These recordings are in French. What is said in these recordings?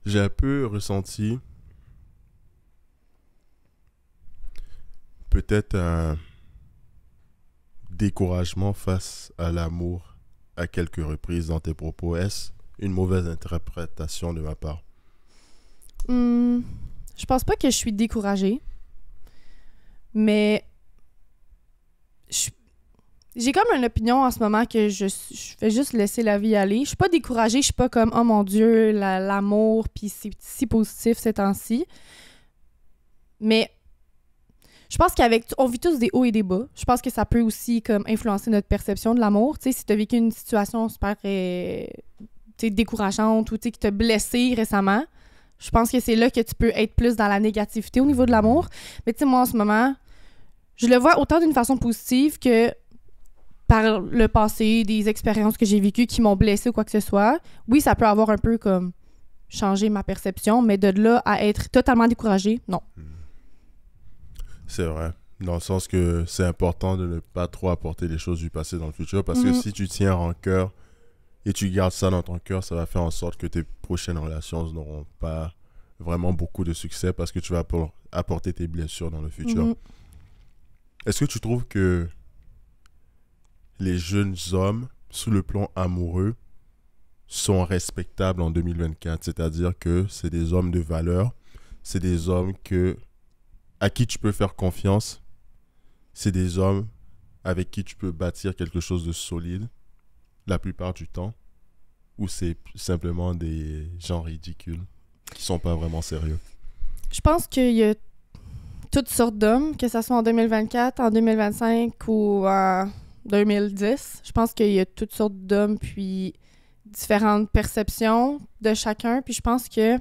J'ai un peu ressenti peut-être un découragement face à l'amour à quelques reprises dans tes propos. Est-ce une mauvaise interprétation de ma part? Je pense pas que je suis découragée, mais j'ai comme une opinion en ce moment que je fais juste laisser la vie aller. Je suis pas découragée, je suis pas comme « Oh mon Dieu, l'amour, puis c'est si positif ces temps-ci ». Mais je pense on vit tous des hauts et des bas. Je pense que ça peut aussi comme influencer notre perception de l'amour. Tu sais, si tu as vécu une situation super décourageante ou qui t'a blessé récemment, je pense que c'est là que tu peux être plus dans la négativité au niveau de l'amour. Mais tu sais, moi, en ce moment, je le vois autant d'une façon positive que par le passé, des expériences que j'ai vécues qui m'ont blessée ou quoi que ce soit. Oui, ça peut avoir un peu comme changé ma perception, mais de là à être totalement découragée, non. C'est vrai. Dans le sens que c'est important de ne pas trop apporter les choses du passé dans le futur, parce que si tu tiens en cœur et tu gardes ça dans ton cœur, ça va faire en sorte que tes prochaines relations n'auront pas vraiment beaucoup de succès parce que tu vas apporter tes blessures dans le futur. Est-ce que tu trouves que les jeunes hommes, sous le plan amoureux, sont respectables en 2024? C'est-à-dire que c'est des hommes de valeur, c'est des hommes à qui tu peux faire confiance, c'est des hommes avec qui tu peux bâtir quelque chose de solide la plupart du temps, ou c'est simplement des gens ridicules qui sont pas vraiment sérieux? Je pense qu'il y a toutes sortes d'hommes, que ce soit en 2024, en 2025 ou en 2010. Je pense qu'il y a toutes sortes d'hommes, puis différentes perceptions de chacun. Puis je pense que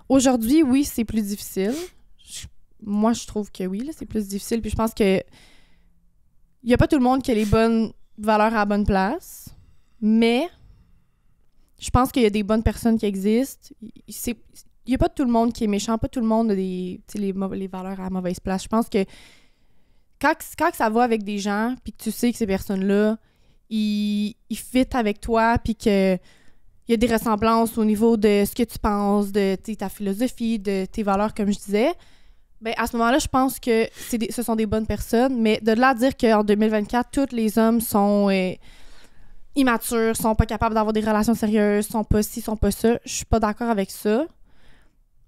aujourd'hui, oui, c'est plus difficile. Moi, je trouve que oui, là, c'est plus difficile. Puis je pense que il y a pas tout le monde qui a les bonnes valeurs à la bonne place, mais je pense qu'il y a des bonnes personnes qui existent. Il y a pas tout le monde qui est méchant, pas tout le monde a les valeurs à la mauvaise place. Je pense que quand ça va avec des gens, puis que tu sais que ces personnes-là, ils fit avec toi, puis que il y a des ressemblances au niveau de ce que tu penses, de ta philosophie, de tes valeurs, comme je disais, ben à ce moment-là, je pense que ce sont des bonnes personnes. Mais de là à dire qu'en 2024, tous les hommes sont immatures, sont pas capables d'avoir des relations sérieuses, sont pas ci, sont pas ça, je suis pas d'accord avec ça.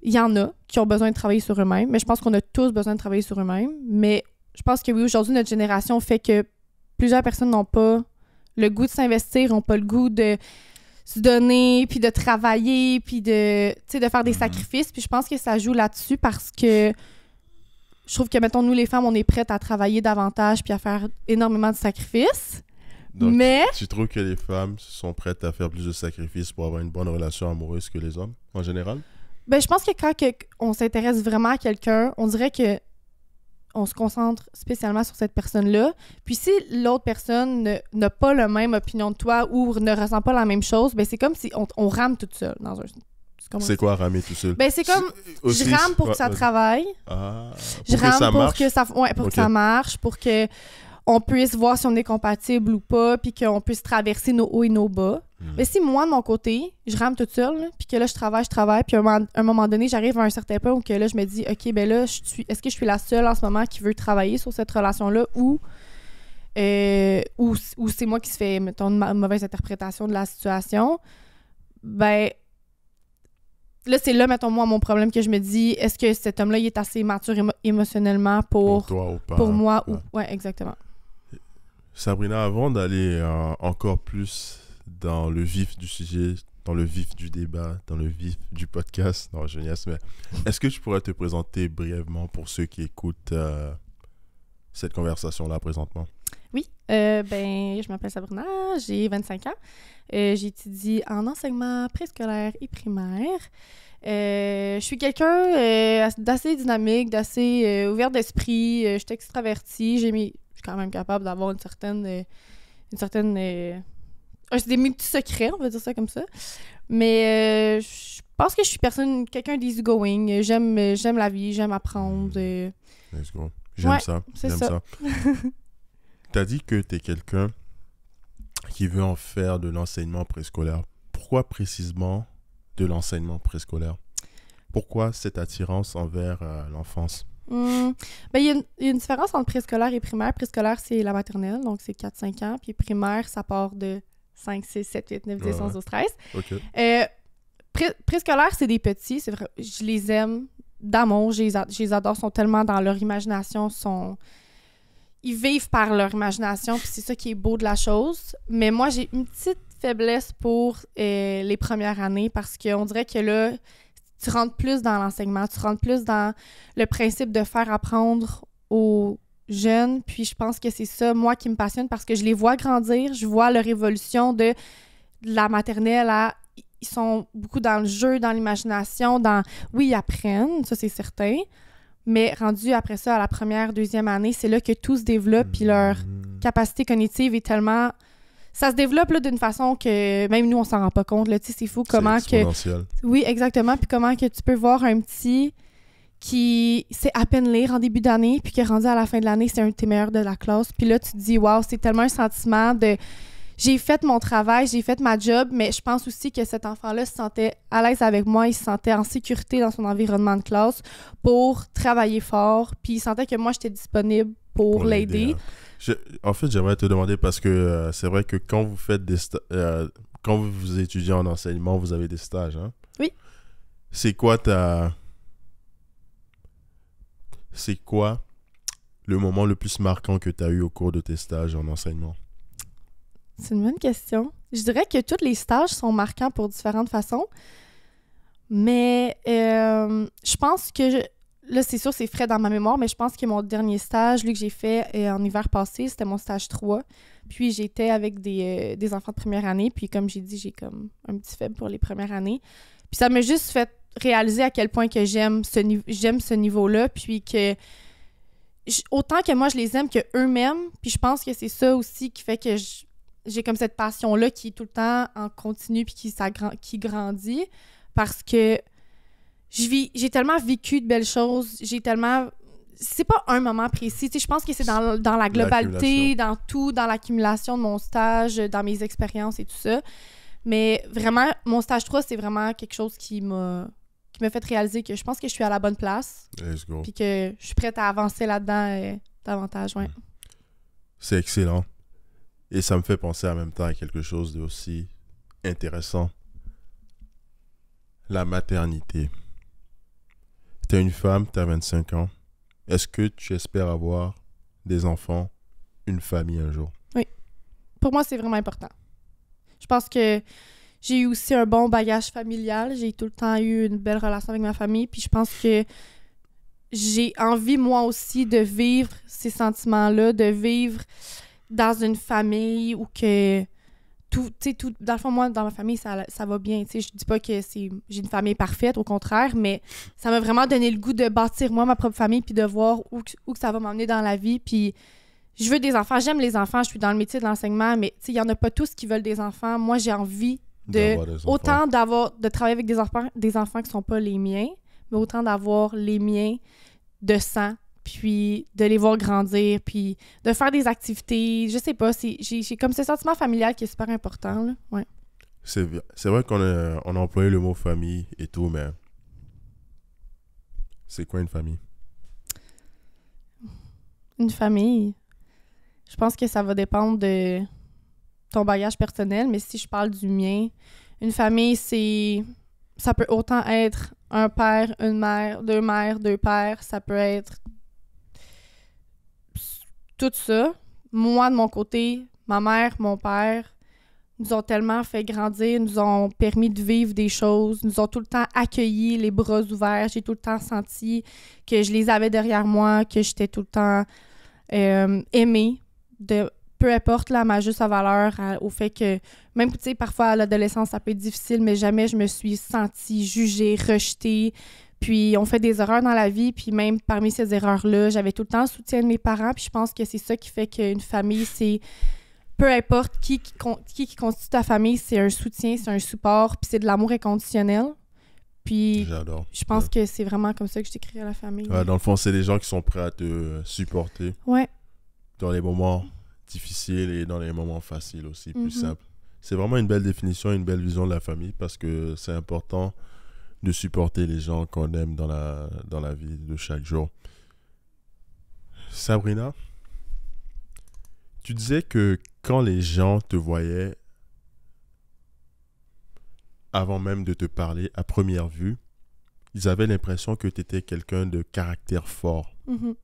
Il y en a qui ont besoin de travailler sur eux-mêmes, mais je pense qu'on a tous besoin de travailler sur eux-mêmes. Mais je pense que oui, aujourd'hui, notre génération fait que plusieurs personnes n'ont pas le goût de s'investir, n'ont pas le goût de se donner, puis de travailler, puis de faire des sacrifices. Puis je pense que ça joue là-dessus parce que je trouve que, mettons, nous, les femmes, on est prêtes à travailler davantage puis à faire énormément de sacrifices. Donc, mais tu trouves que les femmes sont prêtes à faire plus de sacrifices pour avoir une bonne relation amoureuse que les hommes, en général? Ben, je pense que quand on s'intéresse vraiment à quelqu'un, on dirait que on se concentre spécialement sur cette personne-là. Puis si l'autre personne n'a pas la même opinion de toi ou ne ressent pas la même chose, ben c'est comme si on rame toute seule dans un... C'est quoi ramer tout seul? Ben c'est comme, je rame pour que ça travaille. Je rame pour que ça... Ouais, pour que ça marche, pour que on puisse voir si on est compatible ou pas, puis qu'on puisse traverser nos hauts et nos bas. Mais si moi, de mon côté, je rame toute seule, puis que là, je travaille, puis à un moment donné, j'arrive à un certain point où que là, je me dis, OK, ben là, est-ce que je suis la seule en ce moment qui veut travailler sur cette relation-là ou c'est moi qui se fais, mettons, une mauvaise interprétation de la situation? Ben, là, c'est là, mettons, moi, mon problème que je me dis, est-ce que cet homme-là, il est assez mature émotionnellement pour toi ou pas? Pour moi ou... Ouais, exactement. Sabrina, avant d'aller encore plus dans le vif du sujet, dans le vif du débat, dans le vif du podcast, non, je niaise, mais est-ce que tu pourrais te présenter brièvement pour ceux qui écoutent cette conversation-là présentement? Oui, ben, je m'appelle Sabrina, j'ai 25 ans. J'étudie en enseignement préscolaire et primaire. Je suis quelqu'un d'assez dynamique, d'assez ouvert d'esprit. Je suis extravertie. Je suis quand même capable d'avoir une certaine c'est des petits secrets, on va dire ça comme ça. Mais je pense que je suis quelqu'un d'easygoing. J'aime la vie, j'aime apprendre. Let's go. J'aime ça. C'est ça. T'as dit que t'es quelqu'un qui veut en faire de l'enseignement préscolaire. Pourquoi précisément de l'enseignement préscolaire? Pourquoi cette attirance envers l'enfance? Ben, il y a une différence entre préscolaire et primaire. Préscolaire, c'est la maternelle, donc c'est 4-5 ans. Puis primaire, ça part de 5, 6, 7, 8, 9, 10, 11, 12, 13. OK. Préscolaire, c'est des petits. C'est vrai, je les aime d'amour. Je les adore. Ils sont tellement dans leur imagination. Ils vivent par leur imagination. Puis c'est ça qui est beau de la chose. Mais moi, j'ai une petite faiblesse pour les premières années parce qu'on dirait que là, tu rentres plus dans l'enseignement. Tu rentres plus dans le principe de faire apprendre aux jeunes. Puis je pense que c'est ça, moi, qui me passionne parce que je les vois grandir. Je vois leur évolution de la maternelle à... Ils sont beaucoup dans le jeu, dans l'imagination, oui, ils apprennent, ça c'est certain, mais rendu après ça, à la première, deuxième année, c'est là que tout se développe, puis leur capacité cognitive est tellement... Ça se développe là, d'une façon que même nous, on s'en rend pas compte. Là, c'est fou comment c'est exponentiel. Oui, exactement, puis comment que tu peux voir un petit qui sait à peine lire en début d'année, puis qui est rendu à la fin de l'année, c'est un de tes meilleurs de la classe, puis là, tu te dis, waouh, c'est tellement un sentiment de... J'ai fait mon travail, j'ai fait ma job, mais je pense aussi que cet enfant-là se sentait à l'aise avec moi, il se sentait en sécurité dans son environnement de classe pour travailler fort, puis il sentait que moi, j'étais disponible pour l'aider. En fait, j'aimerais te demander parce que c'est vrai que quand vous faites quand vous étudiez en enseignement, vous avez des stages, hein? Oui. C'est quoi le moment le plus marquant que tu as eu au cours de tes stages en enseignement? C'est une bonne question. Je dirais que tous les stages sont marquants pour différentes façons, mais je pense que... Là, c'est sûr, c'est frais dans ma mémoire, mais je pense que mon dernier stage, lui, que j'ai fait en hiver passé, c'était mon stage 3. Puis j'étais avec des enfants de première année, puis comme j'ai dit, j'ai comme un petit faible pour les premières années. Puis ça m'a juste fait réaliser à quel point que j'aime ce niveau-là, puis que... autant que moi, je les aime que eux-mêmes, puis je pense que c'est ça aussi qui fait que j'ai comme cette passion-là qui est tout le temps en continu puis qui grandit parce que j'ai tellement vécu de belles choses, j'ai tellement... C'est pas un moment précis, tu sais, je pense que c'est dans la globalité, dans tout, dans l'accumulation de mon stage, dans mes expériences et tout ça. Mais vraiment, mon stage 3, c'est vraiment quelque chose qui m'a fait réaliser que je pense que je suis à la bonne place. Let's go. Puis que je suis prête à avancer là-dedans davantage, ouais. C'est excellent. Et ça me fait penser en même temps à quelque chose d'aussi intéressant. La maternité. T'es une femme, t'as 25 ans. Est-ce que tu espères avoir des enfants, une famille un jour? Oui. Pour moi, c'est vraiment important. Je pense que j'ai eu aussi un bon bagage familial. J'ai tout le temps eu une belle relation avec ma famille. Puis je pense que j'ai envie, moi aussi, de vivre ces sentiments-là, de vivre dans une famille où que tout, dans le fond, moi, dans ma famille, ça va bien, tu sais, je dis pas que j'ai une famille parfaite, au contraire, mais ça m'a vraiment donné le goût de bâtir, moi, ma propre famille, puis de voir où que ça va m'emmener dans la vie, puis je veux des enfants, j'aime les enfants, je suis dans le métier de l'enseignement, mais, tu sais, il y en a pas tous qui veulent des enfants, moi, j'ai envie de travailler avec des enfants qui sont pas les miens, mais autant d'avoir les miens de sang, puis de les voir grandir, puis de faire des activités, je sais pas, j'ai comme ce sentiment familial qui est super important, là, ouais. C'est vrai qu'on a employé le mot famille et tout, mais c'est quoi une famille? Une famille, je pense que ça va dépendre de ton bagage personnel, mais si je parle du mien, une famille, ça peut autant être un père, une mère, deux pères, ça peut être tout ça. Moi, de mon côté, ma mère, mon père nous ont tellement fait grandir, nous ont permis de vivre des choses, nous ont tout le temps accueillis, les bras ouverts. J'ai tout le temps senti que je les avais derrière moi, que j'étais tout le temps aimée. Peu importe ma juste valeur au fait que, même, tu sais, parfois à l'adolescence, ça peut être difficile, mais jamais je me suis sentie jugée, rejetée. Puis on fait des erreurs dans la vie, puis même parmi ces erreurs-là, j'avais tout le temps le soutien de mes parents, puis je pense que c'est ça qui fait qu'une famille, c'est... Peu importe qui constitue ta famille, c'est un soutien, c'est un support, puis c'est de l'amour inconditionnel. Puis j'adore. Je pense que c'est vraiment comme ça que je décrirais la famille. Ouais, dans le fond, c'est des gens qui sont prêts à te supporter. Ouais. Dans les moments difficiles et dans les moments faciles aussi, plus simples. C'est vraiment une belle définition, une belle vision de la famille parce que c'est important de supporter les gens qu'on aime dans la vie de chaque jour. Sabrina, tu disais que quand les gens te voyaient, avant même de te parler, à première vue, ils avaient l'impression que tu étais quelqu'un de caractère fort. Mhm.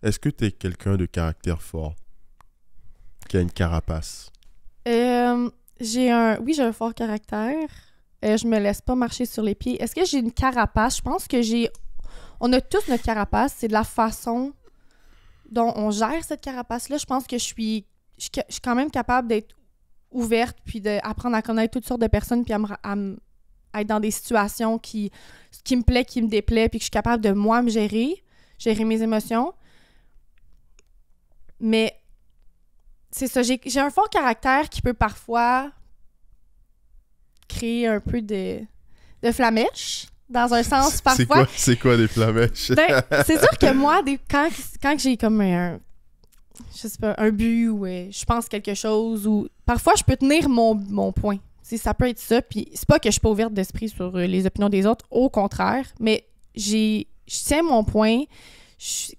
Est-ce que tu es quelqu'un de caractère fort, qui a une carapace? J'ai un fort caractère. Je me laisse pas marcher sur les pieds. Est-ce que j'ai une carapace? Je pense que on a tous notre carapace. C'est de la façon dont on gère cette carapace-là. Je pense que je suis quand même capable d'être ouverte puis d'apprendre à connaître toutes sortes de personnes puis à être dans des situations qui me plaît, qui me déplaît puis que je suis capable de moi me gérer mes émotions. Mais c'est ça, j'ai un fort caractère qui peut parfois créer un peu de flamèche, dans un sens parfois. C'est quoi des flamèches? Ben, c'est sûr que moi, quand j'ai comme je sais pas, un but ou je pense quelque chose, ou parfois je peux tenir mon point. Ça peut être ça, puis c'est pas que je suis pas ouverte d'esprit sur les opinions des autres, au contraire, mais je tiens mon point.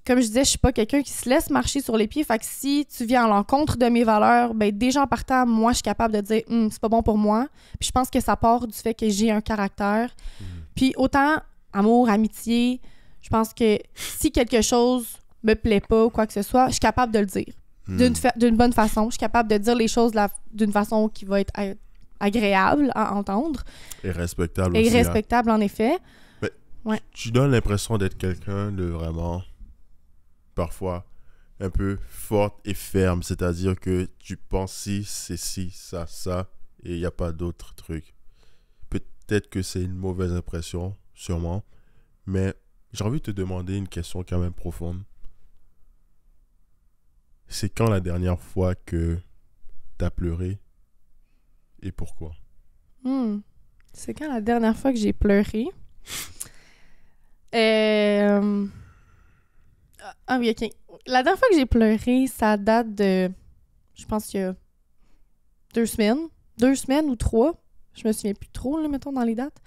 Comme je disais, je suis pas quelqu'un qui se laisse marcher sur les pieds. Fait que si tu viens à l'encontre de mes valeurs, ben déjà en partant, moi, je suis capable de dire c'est pas bon pour moi. Puis je pense que ça part du fait que j'ai un caractère. Puis autant amour, amitié, je pense que si quelque chose me plaît pas ou quoi que ce soit, je suis capable de le dire. D'une bonne façon. Je suis capable de dire les choses d'une façon qui va être agréable à entendre. Et respectable aussi. Et respectable, en effet. Mais ouais. Tu donnes l'impression d'être quelqu'un de vraiment, parfois, un peu forte et ferme. C'est-à-dire que tu penses si, c'est si, ça, et il n'y a pas d'autres trucs. Peut-être que c'est une mauvaise impression, sûrement. Mais j'ai envie de te demander une question quand même profonde. C'est quand la dernière fois que tu as pleuré et pourquoi? C'est quand la dernière fois que j'ai pleuré? Ah oui, ok. La dernière fois que j'ai pleuré, ça date de, je pense qu'il y a 2 semaines. 2 semaines ou 3. Je me souviens plus trop, là, mettons, dans les dates.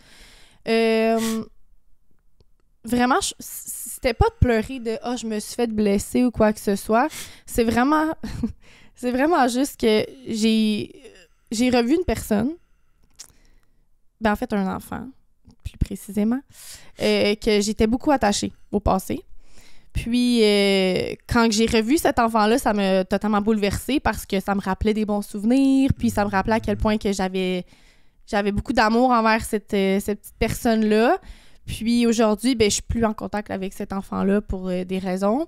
Vraiment, c'était pas de pleurer de « Ah, je me suis fait blesser » ou quoi que ce soit. C'est vraiment... c'est vraiment juste que j'ai revu une personne, ben en fait un enfant, plus précisément, que j'étais beaucoup attachée au passé. Puis, quand j'ai revu cet enfant-là, ça m'a totalement bouleversée parce que ça me rappelait des bons souvenirs, puis ça me rappelait à quel point que j'avais beaucoup d'amour envers cette petite personne-là. Puis aujourd'hui, ben, je suis plus en contact avec cet enfant-là pour des raisons.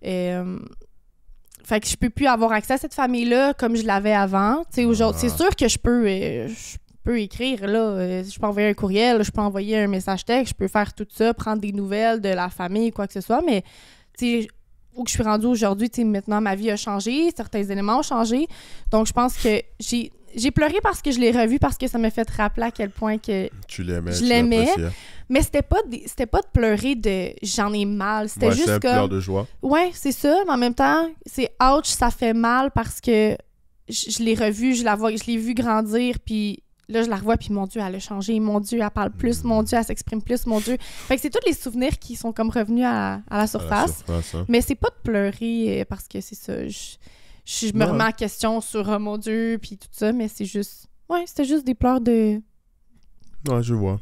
Fait que je peux plus avoir accès à cette famille-là comme je l'avais avant. Aujourd'hui, c'est sûr que je peux écrire, là. Je peux envoyer un courriel, je peux envoyer un message texte, je peux faire tout ça, prendre des nouvelles de la famille, quoi que ce soit. Mais, où que je suis rendue aujourd'hui, maintenant, ma vie a changé, certains éléments ont changé. Donc, je pense que j'ai pleuré parce que je l'ai revu, parce que ça m'a fait rappeler à quel point que je l'aimais. Mais c'était pas de pleurer de « j'en ai mal ». C'était juste c'est comme... un pleur de joie. Ouais, c'est ça. Mais en même temps, c'est « ouch », ça fait mal parce que je l'ai revu, je l'ai vu grandir, puis là, je la revois, puis mon Dieu, elle a changé. Mon Dieu, elle parle plus. Mon Dieu, elle s'exprime plus. Mon Dieu. Fait que c'est tous les souvenirs qui sont comme revenus à la surface. Hein. Mais c'est pas de pleurer parce que c'est ça. Je me remets en question sur « mon Dieu », puis tout ça, mais c'est juste... Ouais, c'était juste des pleurs de... Ouais, je vois.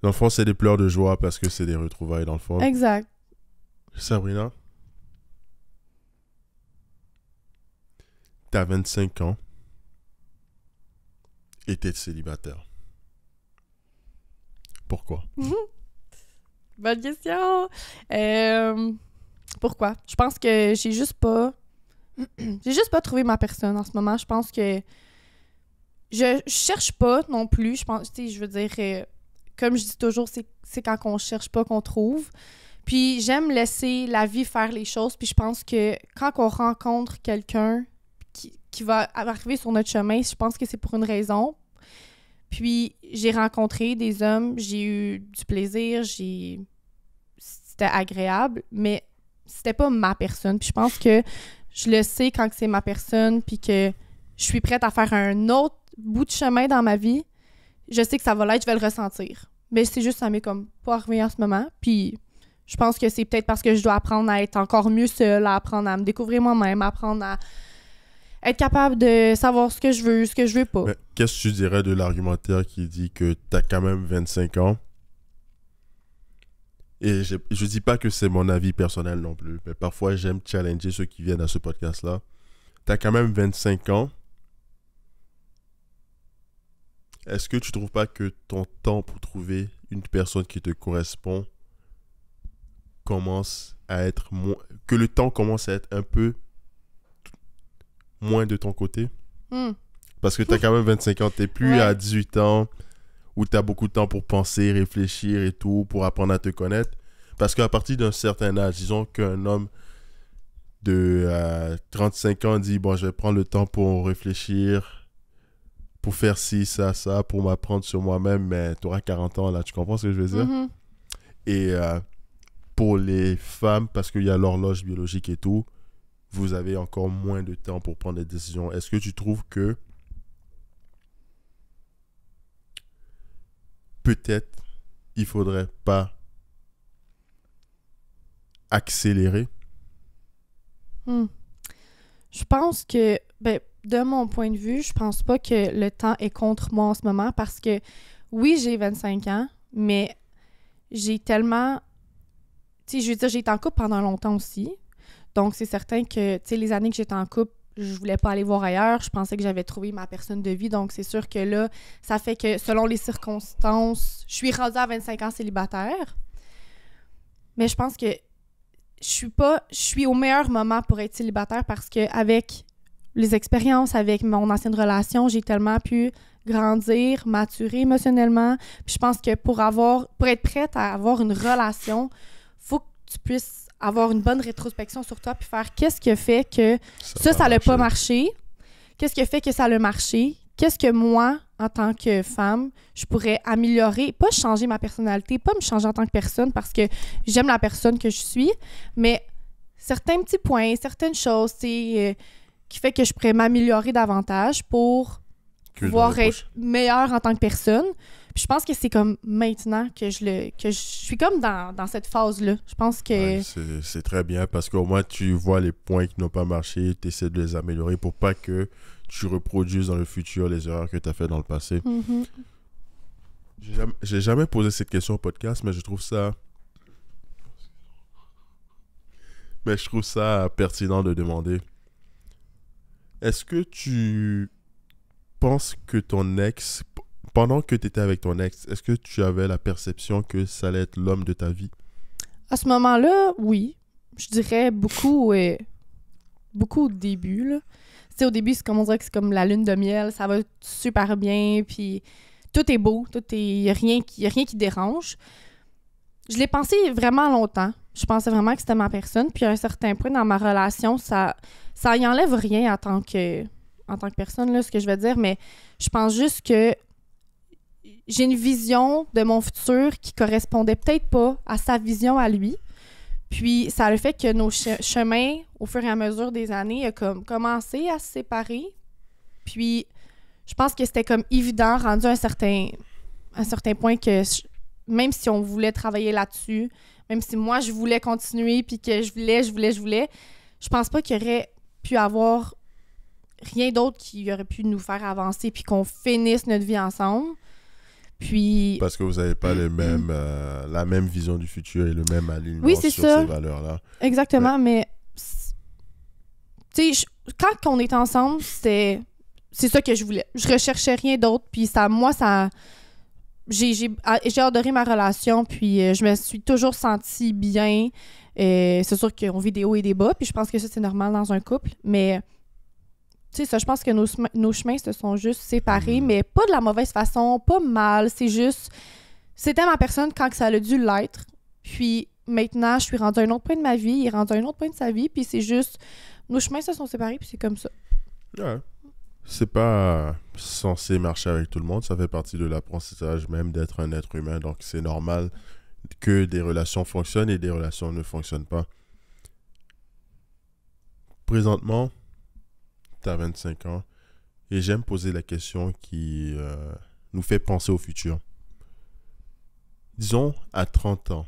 Dans le fond, c'est des pleurs de joie parce que c'est des retrouvailles, dans le fond. Exact. Sabrina, t'as 25 ans et t'es célibataire. Pourquoi? Bonne question! Pourquoi? Je pense que j'ai juste pas trouvé ma personne en ce moment. Je pense que je cherche pas non plus. Je pense, je veux dire... comme je dis toujours, c'est quand on cherche pas qu'on trouve. Puis j'aime laisser la vie faire les choses. Puis je pense que quand on rencontre quelqu'un qui va arriver sur notre chemin, je pense que c'est pour une raison. Puis j'ai rencontré des hommes, j'ai eu du plaisir, c'était agréable, mais c'était pas ma personne. Puis je pense que je le sais quand que c'est ma personne, puis que je suis prête à faire un autre bout de chemin dans ma vie, je sais que ça va l'être, je vais le ressentir. Mais c'est juste, ça m'est comme pas arrivé en ce moment. Puis je pense que c'est peut-être parce que je dois apprendre à être encore mieux seule, à apprendre à me découvrir moi-même, à apprendre à être capable de savoir ce que je veux pas. Mais qu'est-ce que tu dirais de l'argumentaire qui dit que t'as quand même 25 ans? Et je dis pas que c'est mon avis personnel non plus, mais parfois j'aime challenger ceux qui viennent à ce podcast-là. T'as quand même 25 ans. Est-ce que tu trouves pas que ton temps pour trouver une personne qui te correspond commence à être moins... que le temps commence à être un peu moins de ton côté? Parce que t'as quand même 25 ans, t'es plus à 18 ans où t'as beaucoup de temps pour penser, réfléchir et tout, pour apprendre à te connaître. Parce qu'à partir d'un certain âge, disons qu'un homme de 35 ans dit « Bon, je vais prendre le temps pour réfléchir, pour faire ci, ça, pour m'apprendre sur moi-même. » Mais tu auras 40 ans, là, tu comprends ce que je veux dire? Et pour les femmes, parce qu'il y a l'horloge biologique et tout, vous avez encore moins de temps pour prendre des décisions. Est-ce que tu trouves que peut-être il faudrait pas accélérer? Je pense que, de mon point de vue, je pense pas que le temps est contre moi en ce moment parce que, oui, j'ai 25 ans, mais j'ai tellement... Tu sais, je veux dire, j'ai été en couple pendant longtemps aussi. Donc, c'est certain que, tu sais, les années que j'étais en couple, je voulais pas aller voir ailleurs. Je pensais que j'avais trouvé ma personne de vie. Donc, c'est sûr que là, ça fait que, selon les circonstances, je suis rendue à 25 ans célibataire. Mais je pense que je suis au meilleur moment pour être célibataire parce que avec les expériences, avec mon ancienne relation, j'ai tellement pu grandir, maturer émotionnellement. Puis je pense que pour être prête à avoir une relation, faut que tu puisses avoir une bonne rétrospection sur toi puis faire qu'est-ce qui a fait que ça n'a pas marché? Qu'est-ce qui a fait que ça a marché? Qu'est-ce que moi, en tant que femme, je pourrais améliorer? Pas changer ma personnalité, pas me changer en tant que personne parce que j'aime la personne que je suis, mais certains petits points, certaines choses, qui fait que je pourrais m'améliorer davantage pour pouvoir être meilleure en tant que personne. Puis je pense que c'est comme maintenant que je suis comme dans cette phase-là. Je pense que... Ouais, c'est très bien parce qu'au moins tu vois les points qui n'ont pas marché, tu essaies de les améliorer pour pas que tu reproduises dans le futur les erreurs que tu as fait dans le passé. J'ai jamais posé cette question au podcast, mais je trouve ça pertinent de demander. Est-ce que tu penses que ton ex, pendant que tu étais avec ton ex, est-ce que tu avais la perception que ça allait être l'homme de ta vie? À ce moment-là, oui. Je dirais beaucoup au début, là. Tu sais, au début, c'est comme on dirait que c'est comme la lune de miel, ça va super bien, puis tout est beau, y a rien qui dérange. Je l'ai pensé vraiment longtemps. Je pensais vraiment que c'était ma personne, puis à un certain point dans ma relation, ça y enlève rien en tant que personne, là, ce que je veux dire, mais je pense juste que j'ai une vision de mon futur qui correspondait peut-être pas à sa vision à lui. Puis ça a le fait que nos chemins, au fur et à mesure des années, a comme commencé à se séparer. Puis je pense que c'était comme évident, rendu à un certain point, que même si on voulait travailler là-dessus, même si moi je voulais continuer, puis que je voulais, je pense pas qu'il y aurait pu avoir rien d'autre qui aurait pu nous faire avancer, puis qu'on finisse notre vie ensemble. Puis... Parce que vous n'avez pas la même vision du futur et le même alignement sur ça. Ces valeurs-là. Exactement, mais tu sais, quand on est ensemble, c'est ça que je voulais. Je recherchais rien d'autre, puis j'ai adoré ma relation, puis je me suis toujours sentie bien. C'est sûr qu'on vit des hauts et des bas, puis je pense que ça, c'est normal dans un couple, mais... Tu sais, ça, je pense que nos chemins se sont juste séparés, mais pas de la mauvaise façon, pas mal. C'est juste... C'était ma personne quand que ça a dû l'être. Puis maintenant, je suis rendue à un autre point de ma vie, il est rendu à un autre point de sa vie, puis c'est juste... Nos chemins se sont séparés, puis c'est comme ça. Ouais. C'est pas censé marcher avec tout le monde. Ça fait partie de l'apprentissage même d'être un être humain. Donc, c'est normal que des relations fonctionnent et des relations ne fonctionnent pas. présentement, tu as 25 ans et j'aime poser la question qui nous fait penser au futur. Disons, à 30 ans,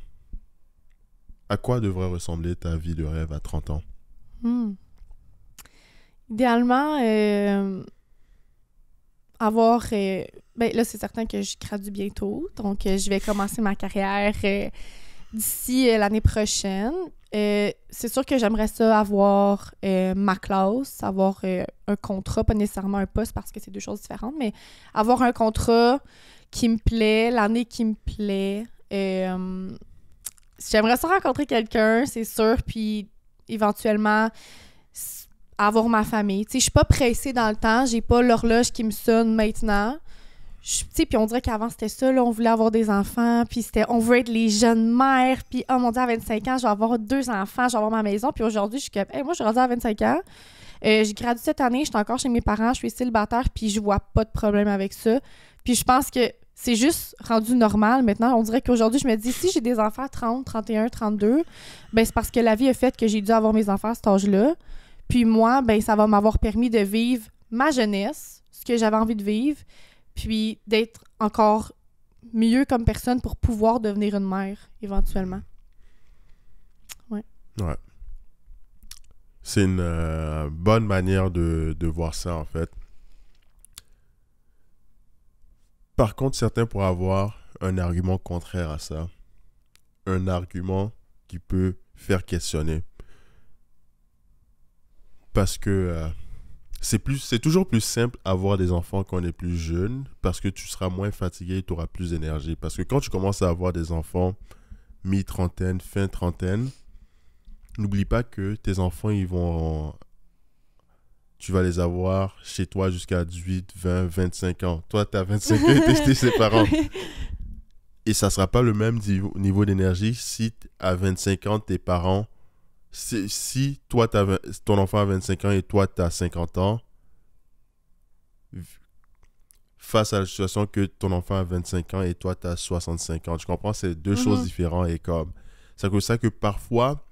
à quoi devrait ressembler ta vie de rêve à 30 ans? Idéalement, avoir... ben là, c'est certain que je gradue bientôt, donc je vais commencer ma carrière d'ici l'année prochaine. C'est sûr que j'aimerais ça avoir ma classe, avoir un contrat, pas nécessairement un poste parce que c'est deux choses différentes, mais avoir un contrat qui me plaît, l'année qui me plaît. J'aimerais ça rencontrer quelqu'un, c'est sûr, puis éventuellement avoir ma famille. Tu sais, je suis pas pressée dans le temps, j'ai pas l'horloge qui me sonne maintenant. Tu sais, puis on dirait qu'avant, c'était ça, là, on voulait avoir des enfants, puis on veut être les jeunes mères, puis oh mon Dieu, à 25 ans, je vais avoir 2 enfants, je vais avoir ma maison, puis aujourd'hui, je suis comme, hey, moi, je suis rendue à 25 ans, j'ai gradué cette année, je suis encore chez mes parents, je suis célibataire, puis je vois pas de problème avec ça. Puis je pense que c'est juste rendu normal maintenant. On dirait qu'aujourd'hui, je me dis, si j'ai des enfants à 30, 31, 32, ben c'est parce que la vie a fait que j'ai dû avoir mes enfants à cet âge-là. Puis moi, ben ça va m'avoir permis de vivre ma jeunesse, ce que j'avais envie de vivre, puis d'être encore mieux comme personne pour pouvoir devenir une mère, éventuellement. Ouais. C'est une bonne manière de voir ça, en fait. Par contre, certains pourraient avoir un argument contraire à ça. Un argument qui peut faire questionner. Parce que c'est toujours plus simple avoir des enfants quand on est plus jeune, parce que tu seras moins fatigué et tu auras plus d'énergie. Parce que quand tu commences à avoir des enfants mi-trentaine, fin trentaine, n'oublie pas que tes enfants, tu vas les avoir chez toi jusqu'à 18, 20, 25 ans. Toi, tu as 25 ans et t'es chez tes parents. Et ça ne sera pas le même niveau d'énergie si à 25 ans, tes parents... Si toi, ton enfant a 25 ans et toi, tu as 50 ans, face à la situation que ton enfant a 25 ans et toi, tu as 65 ans, tu comprends? C'est deux choses différentes et comme... C'est comme ça que parfois...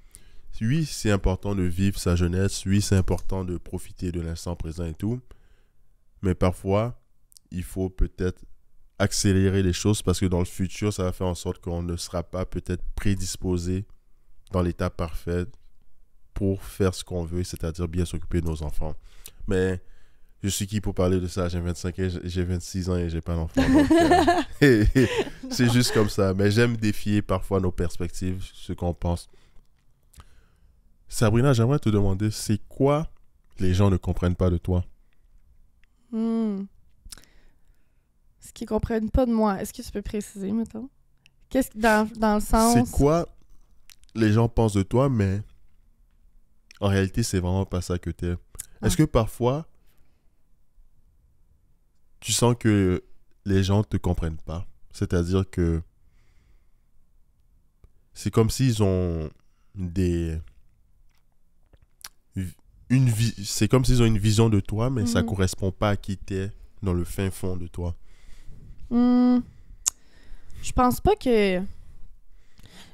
Oui, c'est important de vivre sa jeunesse. Oui, c'est important de profiter de l'instant présent et tout. Mais parfois, il faut peut-être accélérer les choses parce que dans le futur, ça va faire en sorte qu'on ne sera pas peut-être prédisposé dans l'état parfait pour faire ce qu'on veut, c'est-à-dire bien s'occuper de nos enfants. Mais je suis qui pour parler de ça? J'ai 25 ans, j'ai 26 ans et j'ai pas d'enfant. Donc, c'est juste comme ça. Mais j'aime défier parfois nos perspectives, ce qu'on pense. Sabrina, j'aimerais te demander, c'est quoi les gens ne comprennent pas de toi? Ce qu'ils comprennent pas de moi. Est-ce que tu peux préciser, mettons? Qu'est-ce que dans le sens... C'est quoi les gens pensent de toi, mais en réalité, c'est vraiment pas ça que t'es. Est-ce que parfois, tu sens que les gens te comprennent pas? C'est-à-dire que c'est comme s'ils ont c'est comme s'ils ont une vision de toi, mais ça correspond pas à qui t'es dans le fin fond de toi. Je pense pas que...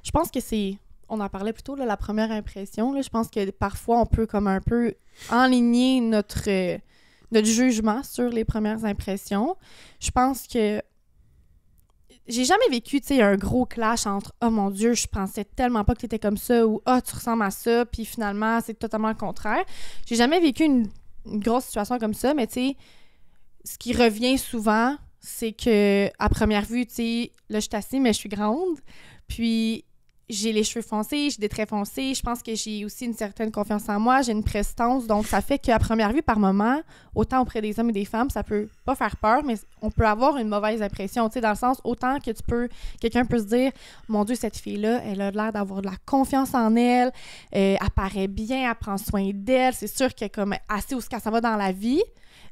Je pense que c'est... On en parlait plutôt, là, la première impression. Là. Je pense que parfois, on peut comme un peu enligner notre jugement sur les premières impressions. Je pense que j'ai jamais vécu, tu sais, un gros clash entre « Oh mon Dieu, je pensais tellement pas que t'étais comme ça » ou « Ah, tu ressembles à ça », puis finalement, c'est totalement le contraire. J'ai jamais vécu une grosse situation comme ça, mais tu sais, ce qui revient souvent, c'est que à première vue, tu sais, là, je suis assise, mais je suis grande, puis j'ai les cheveux foncés, j'ai des traits foncés, je pense que j'ai aussi une certaine confiance en moi, j'ai une prestance, donc ça fait qu'à première vue, par moment, autant auprès des hommes et des femmes, ça peut pas faire peur, mais on peut avoir une mauvaise impression, tu sais, dans le sens, autant que quelqu'un peut se dire, mon Dieu, cette fille-là, elle a l'air d'avoir de la confiance en elle, elle paraît bien, elle prend soin d'elle, c'est sûr qu'elle est comme assez où ça va dans la vie,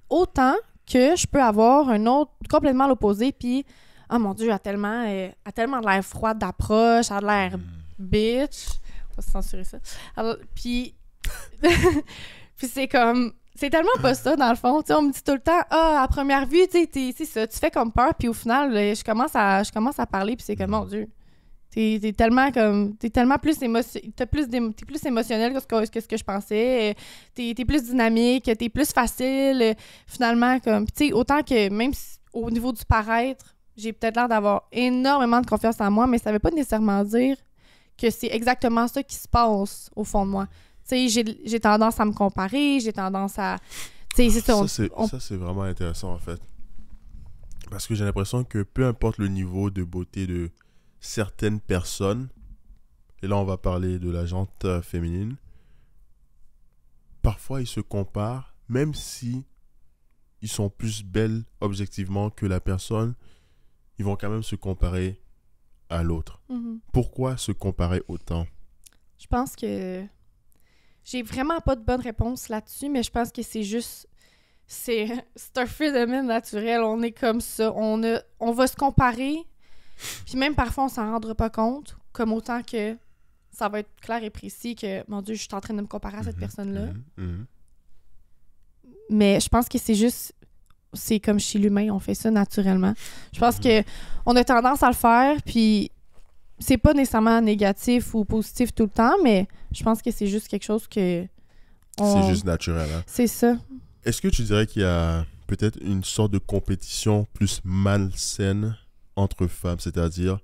autant que je peux avoir un autre, complètement l'opposé, puis oh mon Dieu, elle a tellement de l'air froide d'approche, elle a de l'air bitch. On va se censurer ça. Alors, puis c'est comme... C'est tellement pas ça, dans le fond. Tu sais, on me dit tout le temps, à première vue, tu sais, c'est ça, tu fais comme peur, puis au final, je commence à parler, puis c'est comme, mon Dieu, T'es tellement comme... T'es tellement plus t'es plus émotionnel que ce que je pensais. T'es plus dynamique, t'es plus facile. Finalement, comme... Tu sais, autant que même au niveau du paraître, j'ai peut-être l'air d'avoir énormément de confiance en moi, mais ça veut pas nécessairement dire que c'est exactement ça qui se passe au fond de moi. Tu sais, j'ai tendance à me comparer, j'ai tendance à... Tu sais, c'est ça. Ça, c'est vraiment intéressant, en fait. Parce que j'ai l'impression que peu importe le niveau de beauté de certaines personnes, et là on va parler de la gente féminine, parfois ils se comparent, même si ils sont plus belles objectivement que la personne, ils vont quand même se comparer à l'autre. Mm-hmm. Pourquoi se comparer autant? Je pense que j'ai vraiment pas de bonne réponse là-dessus, mais je pense que c'est juste... C'est un phénomène naturel. On est comme ça. On va se comparer, puis même parfois, on s'en rendra pas compte, comme autant que ça va être clair et précis que, mon Dieu, je suis en train de me comparer à cette personne-là. Mais je pense que c'est juste... C'est comme chez l'humain, on fait ça naturellement. Je pense que on a tendance à le faire, puis c'est pas nécessairement négatif ou positif tout le temps, mais je pense que c'est juste quelque chose que... C'est juste naturel, hein? C'est ça. Est-ce que tu dirais qu'il y a peut-être une sorte de compétition plus malsaine entre femmes, c'est-à-dire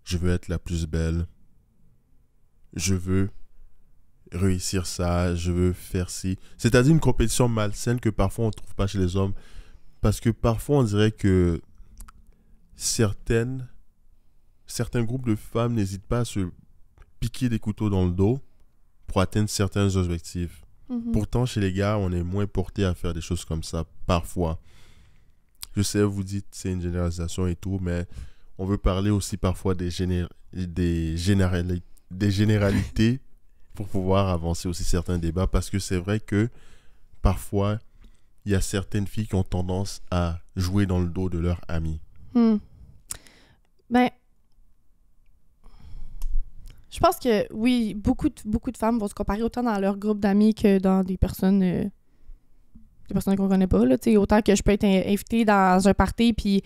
je veux être la plus belle, je veux réussir ça, je veux faire ci. C'est-à-dire une compétition malsaine que parfois on ne trouve pas chez les hommes, parce que parfois on dirait que certains groupes de femmes n'hésitent pas à se piquer des couteaux dans le dos pour atteindre certains objectifs. Mm-hmm. Pourtant, chez les gars, on est moins porté à faire des choses comme ça, parfois. Je sais, vous dites c'est une généralisation et tout, mais on veut parler aussi parfois des généralités pour pouvoir avancer aussi certains débats, parce que c'est vrai que parfois, il y a certaines filles qui ont tendance à jouer dans le dos de leurs amis. Ben, je pense que oui, beaucoup de femmes vont se comparer autant dans leur groupe d'amis que dans des personnes qu'on connaît pas, là, tu sais, autant que je peux être invitée dans un party puis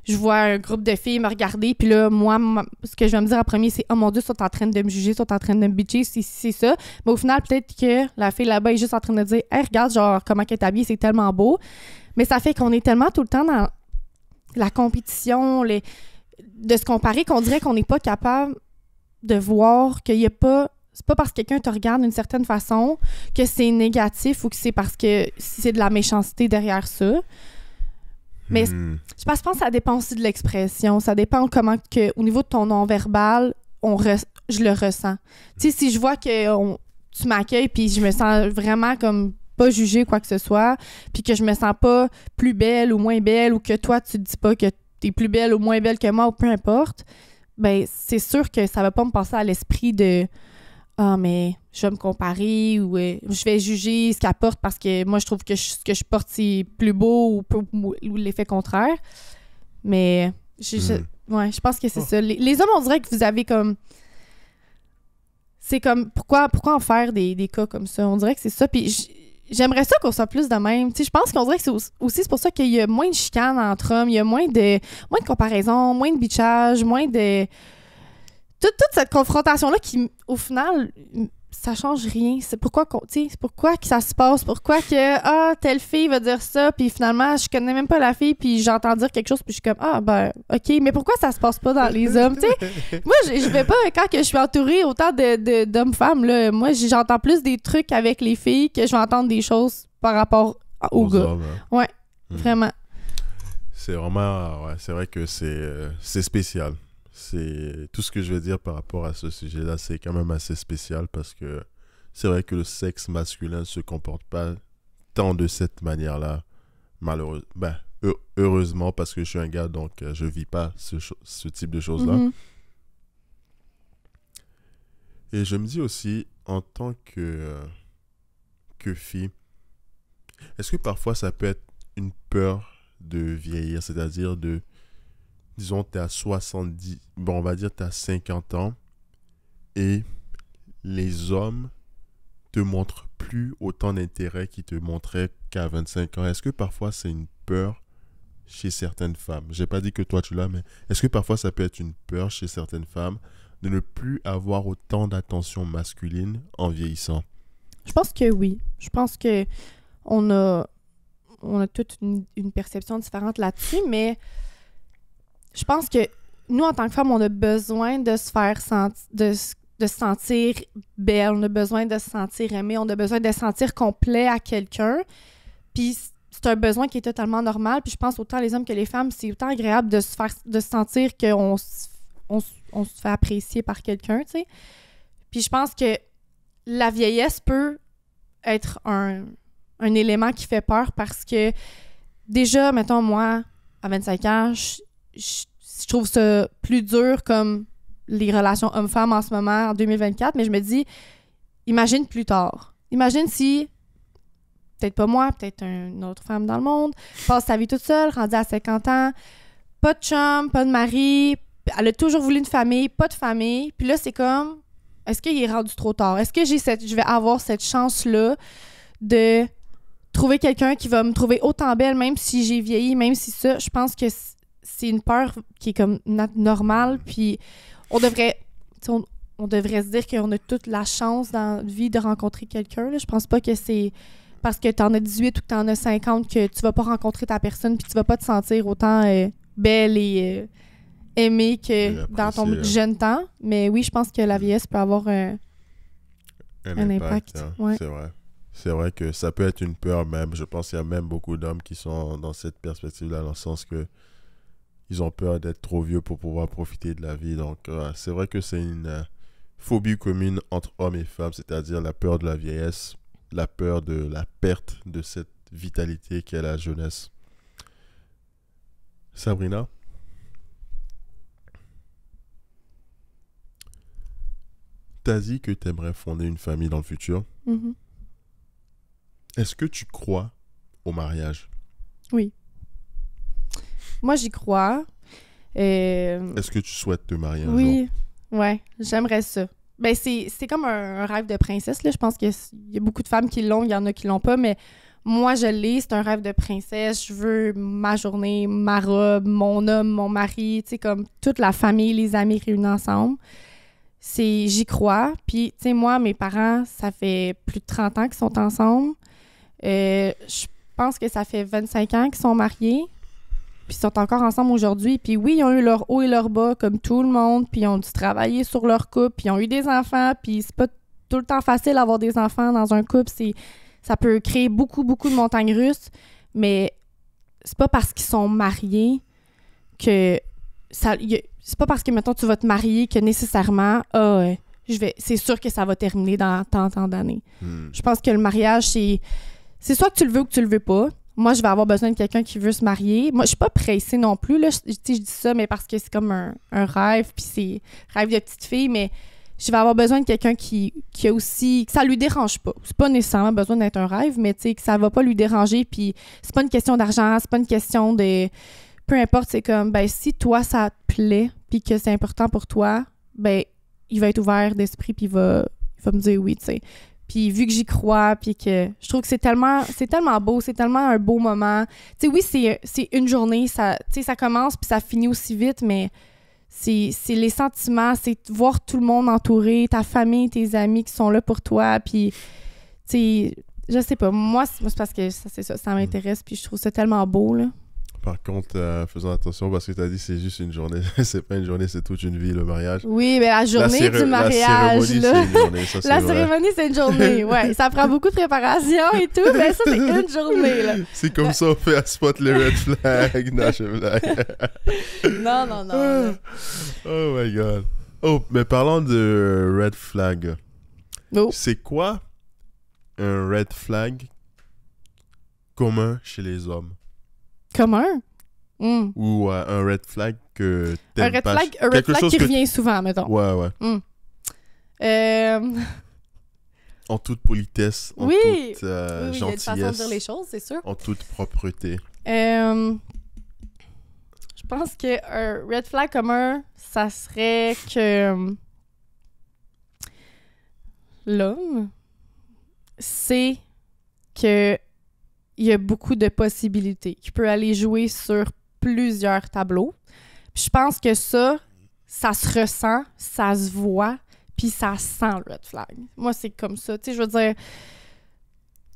je vois un groupe de filles me regarder, puis là, moi, ce que je vais me dire en premier, c'est « Oh mon Dieu, ils sont en train de me juger, ils sont en train de me bitcher, c'est ça. » Mais au final, peut-être que la fille là-bas est juste en train de dire « Hey, regarde, genre, comment elle est habillée, c'est tellement beau. » Mais ça fait qu'on est tellement tout le temps dans la compétition, de se comparer, qu'on dirait qu'on n'est pas capable de voir qu'il y a pas... C'est pas parce que quelqu'un te regarde d'une certaine façon que c'est négatif ou que c'est parce que c'est de la méchanceté derrière ça. Mais je pense que ça dépend aussi de l'expression. Ça dépend comment que, au niveau de ton non-verbal, je le ressens. Tu sais, si je vois que tu m'accueilles puis je me sens vraiment comme pas jugée quoi que ce soit, puis que je me sens pas plus belle ou moins belle, ou que toi, tu te dis pas que t'es plus belle ou moins belle que moi, ou peu importe, ben c'est sûr que ça va pas me passer à l'esprit de « Ah, mais je vais me comparer » ou je vais juger ce qu'elle porte parce que moi, je trouve que ce que je porte, c'est plus beau ou l'effet contraire. Mais je pense que c'est ça. Les hommes, on dirait que vous avez comme... C'est comme... Pourquoi en faire des cas comme ça? On dirait que c'est ça. Puis j'aimerais ça qu'on soit plus de même. Tu sais, je pense qu'on dirait que c'est pour ça qu'il y a moins de chicanes entre hommes, il y a moins de comparaison, moins de bitchage, moins de... Toute cette confrontation-là qui, au final, ça change rien. C'est pourquoi que ça se passe, pourquoi que telle fille va dire ça, puis finalement, je connais même pas la fille, puis j'entends dire quelque chose, puis je suis comme ben, OK, mais pourquoi ça se passe pas dans les hommes, tu sais? Moi, je vais pas, quand que je suis entourée autant d'hommes-femmes, là, moi, j'entends plus des trucs avec les filles que je vais entendre des choses par rapport aux gars. Hommes, hein. Ouais, vraiment. C'est vraiment... Ouais, c'est vrai que c'est spécial. C'est tout ce que je veux dire par rapport à ce sujet-là, c'est quand même assez spécial parce que c'est vrai que le sexe masculin ne se comporte pas tant de cette manière-là, malheureusement. Heureusement, parce que je suis un gars, donc je vis pas ce type de choses-là. Mm-hmm. Et je me dis aussi, en tant que fille, est-ce que parfois ça peut être une peur de vieillir, c'est-à-dire de... Disons, tu as 70... Bon, on va dire tu as 50 ans et les hommes te montrent plus autant d'intérêt qu'ils te montraient qu'à 25 ans. Est-ce que parfois c'est une peur chez certaines femmes. J'ai pas dit que toi tu l'as, mais est-ce que parfois ça peut être une peur chez certaines femmes de ne plus avoir autant d'attention masculine en vieillissant? Je pense que oui. Je pense que on a, on a toute une perception différente là-dessus, mais je pense que nous, en tant que femmes, on a besoin de se faire de se sentir belle, on a besoin de se sentir aimée, on a besoin de se sentir complet à quelqu'un. Puis c'est un besoin qui est totalement normal. Puis je pense autant les hommes que les femmes, c'est autant agréable de se sentir qu'on on se fait apprécier par quelqu'un, tu sais. Puis je pense que la vieillesse peut être un élément qui fait peur parce que déjà, mettons, moi, à 25 ans, je trouve ça plus dur comme les relations hommes-femmes en ce moment, en 2024, mais je me dis, imagine plus tard. Imagine si, peut-être pas moi, peut-être une autre femme dans le monde, passe sa vie toute seule, rendue à 50 ans, pas de chum, pas de mari, elle a toujours voulu une famille, pas de famille, puis là, c'est comme, est-ce qu'il est rendu trop tard? Est-ce que je vais avoir cette chance-là de trouver quelqu'un qui va me trouver autant belle, même si j'ai vieilli, même si ça, je pense que c'est une peur qui est comme normale, puis on devrait se dire qu'on a toute la chance dans la vie de rencontrer quelqu'un. Là. Je pense pas que c'est parce que t'en as 18 ou que t'en as 50 que tu vas pas rencontrer ta personne puis tu vas pas te sentir autant belle et aimée que dans ton jeune temps. Mais oui, je pense que la vieillesse peut avoir un impact. Hein. Ouais. C'est vrai. C'est vrai que ça peut être une peur même. Je pense qu'il y a même beaucoup d'hommes qui sont dans cette perspective-là, dans le sens que ils ont peur d'être trop vieux pour pouvoir profiter de la vie. Donc, c'est vrai que c'est une phobie commune entre hommes et femmes, c'est-à-dire la peur de la vieillesse, la peur de la perte de cette vitalité qu'est la jeunesse. Sabrina? T'as dit que tu aimerais fonder une famille dans le futur. Mm-hmm. Est-ce que tu crois au mariage? Oui. Moi, j'y crois. Est-ce que tu souhaites te marier un jour? Oui, ouais, j'aimerais ça. Ben, c'est comme un rêve de princesse, là. Je pense qu'il y a beaucoup de femmes qui l'ont, il y en a qui l'ont pas, mais moi, je l'ai. C'est un rêve de princesse. Je veux ma journée, ma robe, mon homme, mon mari, tu sais, comme toute la famille, les amis réunis ensemble. J'y crois. Puis, tu sais, moi, mes parents, ça fait plus de 30 ans qu'ils sont ensemble. Je pense que ça fait 25 ans qu'ils sont mariés. Puis ils sont encore ensemble aujourd'hui. Puis oui, ils ont eu leur haut et leur bas, comme tout le monde. Puis ils ont dû travailler sur leur couple. Puis ils ont eu des enfants. Puis c'est pas tout le temps facile d'avoir des enfants dans un couple. Ça peut créer beaucoup, beaucoup de montagnes russes. Mais c'est pas parce qu'ils sont mariés que... c'est pas parce que, mettons, tu vas te marier que nécessairement, c'est sûr que ça va terminer dans tant d'années. Je pense que le mariage, c'est soit que tu le veux ou que tu le veux pas. Moi, je vais avoir besoin de quelqu'un qui veut se marier. Moi, je suis pas pressée non plus, là. Je dis ça, mais parce que c'est comme un rêve, puis c'est rêve de petite fille, mais je vais avoir besoin de quelqu'un qui a aussi... que ça lui dérange pas. C'est pas nécessairement besoin d'être un rêve, mais tu sais, que ça va pas lui déranger, puis c'est pas une question d'argent, c'est pas une question de... Peu importe, c'est comme, ben, si toi, ça te plaît, puis que c'est important pour toi, ben, il va être ouvert d'esprit, puis il va me dire oui, tu sais. Puis vu que j'y crois, puis que je trouve que c'est tellement beau, c'est tellement un beau moment. Tu sais, oui, c'est une journée, ça, tu sais, ça commence puis ça finit aussi vite, mais c'est les sentiments, c'est voir tout le monde entouré, ta famille, tes amis qui sont là pour toi, puis tu sais, je sais pas, moi c'est parce que ça m'intéresse, puis je trouve ça tellement beau, là. Par contre, faisons attention parce que tu as dit c'est juste une journée. C'est pas une journée, c'est toute une vie, le mariage. Oui, mais la journée du mariage, la cérémonie, c'est une journée. Ça, la cérémonie, c'est une journée, ouais. Ça prend beaucoup de préparation et tout, mais ça, c'est une journée, là. C'est comme ça, on fait à spot les red flags. Non, je blague. Non. Oh my God. Oh, mais parlant de red flag, c'est quoi un red flag commun chez les hommes? Commun? Ou un red flag que t'aimes pas. Un red flag qui revient souvent, mettons. Ouais. En toute politesse, en toute gentillesse. Il y a une façon de dire les choses, c'est sûr. En toute propreté. Je pense qu'un red flag commun, ça serait que l'homme sait que il y a beaucoup de possibilités. Qui peut aller jouer sur plusieurs tableaux. Puis je pense que ça se ressent, ça se voit, puis ça sent le red flag. Moi, c'est comme ça. Tu sais, je veux dire,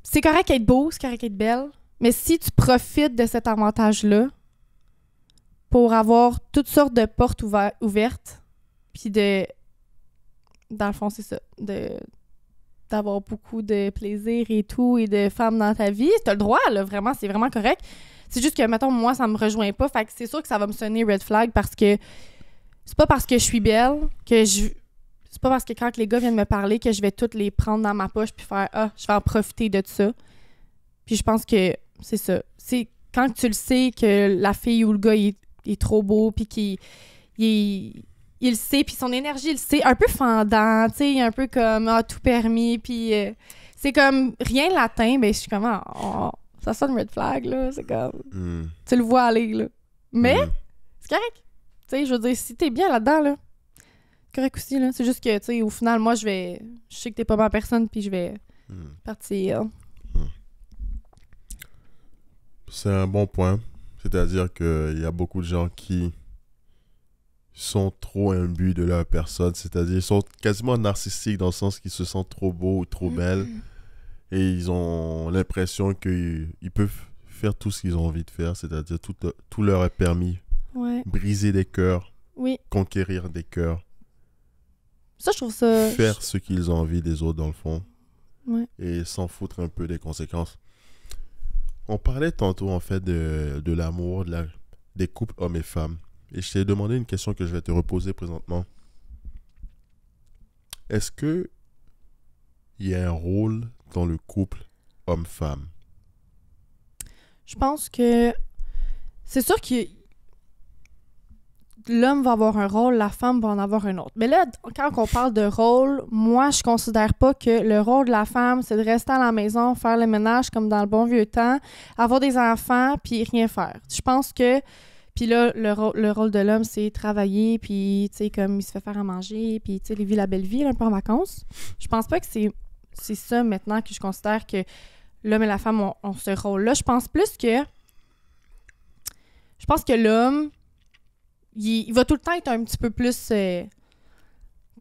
c'est correct d'être beau, c'est correct d'être belle, mais si tu profites de cet avantage-là pour avoir toutes sortes de portes ouvertes, puis dans le fond, c'est ça, d'avoir beaucoup de plaisir et tout, et de femmes dans ta vie, t'as le droit, là, vraiment, c'est vraiment correct. C'est juste que, mettons, moi, ça me rejoint pas, fait que c'est sûr que ça va me sonner red flag parce que c'est pas parce que je suis belle que c'est pas parce que quand les gars viennent me parler que je vais toutes les prendre dans ma poche puis faire « Ah, je vais en profiter de ça. » Puis je pense que c'est ça. C'est quand tu le sais que la fille ou le gars il est trop beau puis qu'il il le sait puis son énergie il le sait, un peu fendant, tu sais, un peu comme « Ah, tout permis » puis c'est comme rien l'atteint, ben je suis comme « Oh, ça sonne red flag, là. » C'est comme... Tu le vois aller, là. Mais c'est correct. Tu sais, je veux dire, si t'es bien là-dedans, là, correct aussi, là. C'est juste que, tu sais, au final, moi, je sais que t'es pas ma personne, puis je vais partir. C'est un bon point. C'est-à-dire qu'il y a beaucoup de gens qui sont trop imbus de leur personne. C'est-à-dire, ils sont quasiment narcissiques dans le sens qu'ils se sentent trop beaux ou trop belles. Et ils ont l'impression qu'ils peuvent faire tout ce qu'ils ont envie de faire. C'est-à-dire, tout leur est permis. Ouais. Briser des cœurs. Oui. Conquérir des cœurs. Ça, je trouve ça... Faire ce qu'ils ont envie des autres, dans le fond. Ouais. Et s'en foutre un peu des conséquences. On parlait tantôt, en fait, de l'amour, des couples hommes et femmes. Et je t'ai demandé une question que je vais te reposer présentement. Est-ce que il y a un rôle dans le couple homme-femme? Je pense que... C'est sûr que l'homme va avoir un rôle, la femme va en avoir un autre. Mais là, quand on parle de rôle, moi, je considère pas que le rôle de la femme, c'est de rester à la maison, faire le ménage comme dans le bon vieux temps, avoir des enfants, puis rien faire. Je pense que... Puis là, le rôle de l'homme, c'est travailler, puis, tu sais, comme il se fait faire à manger, puis, tu sais, il vit la belle vie, là, un peu en vacances. Je pense pas que c'est ça, maintenant, que je considère que l'homme et la femme ont ce rôle-là. Je pense plus que... Je pense que l'homme... Il va tout le temps être un petit peu plus, tu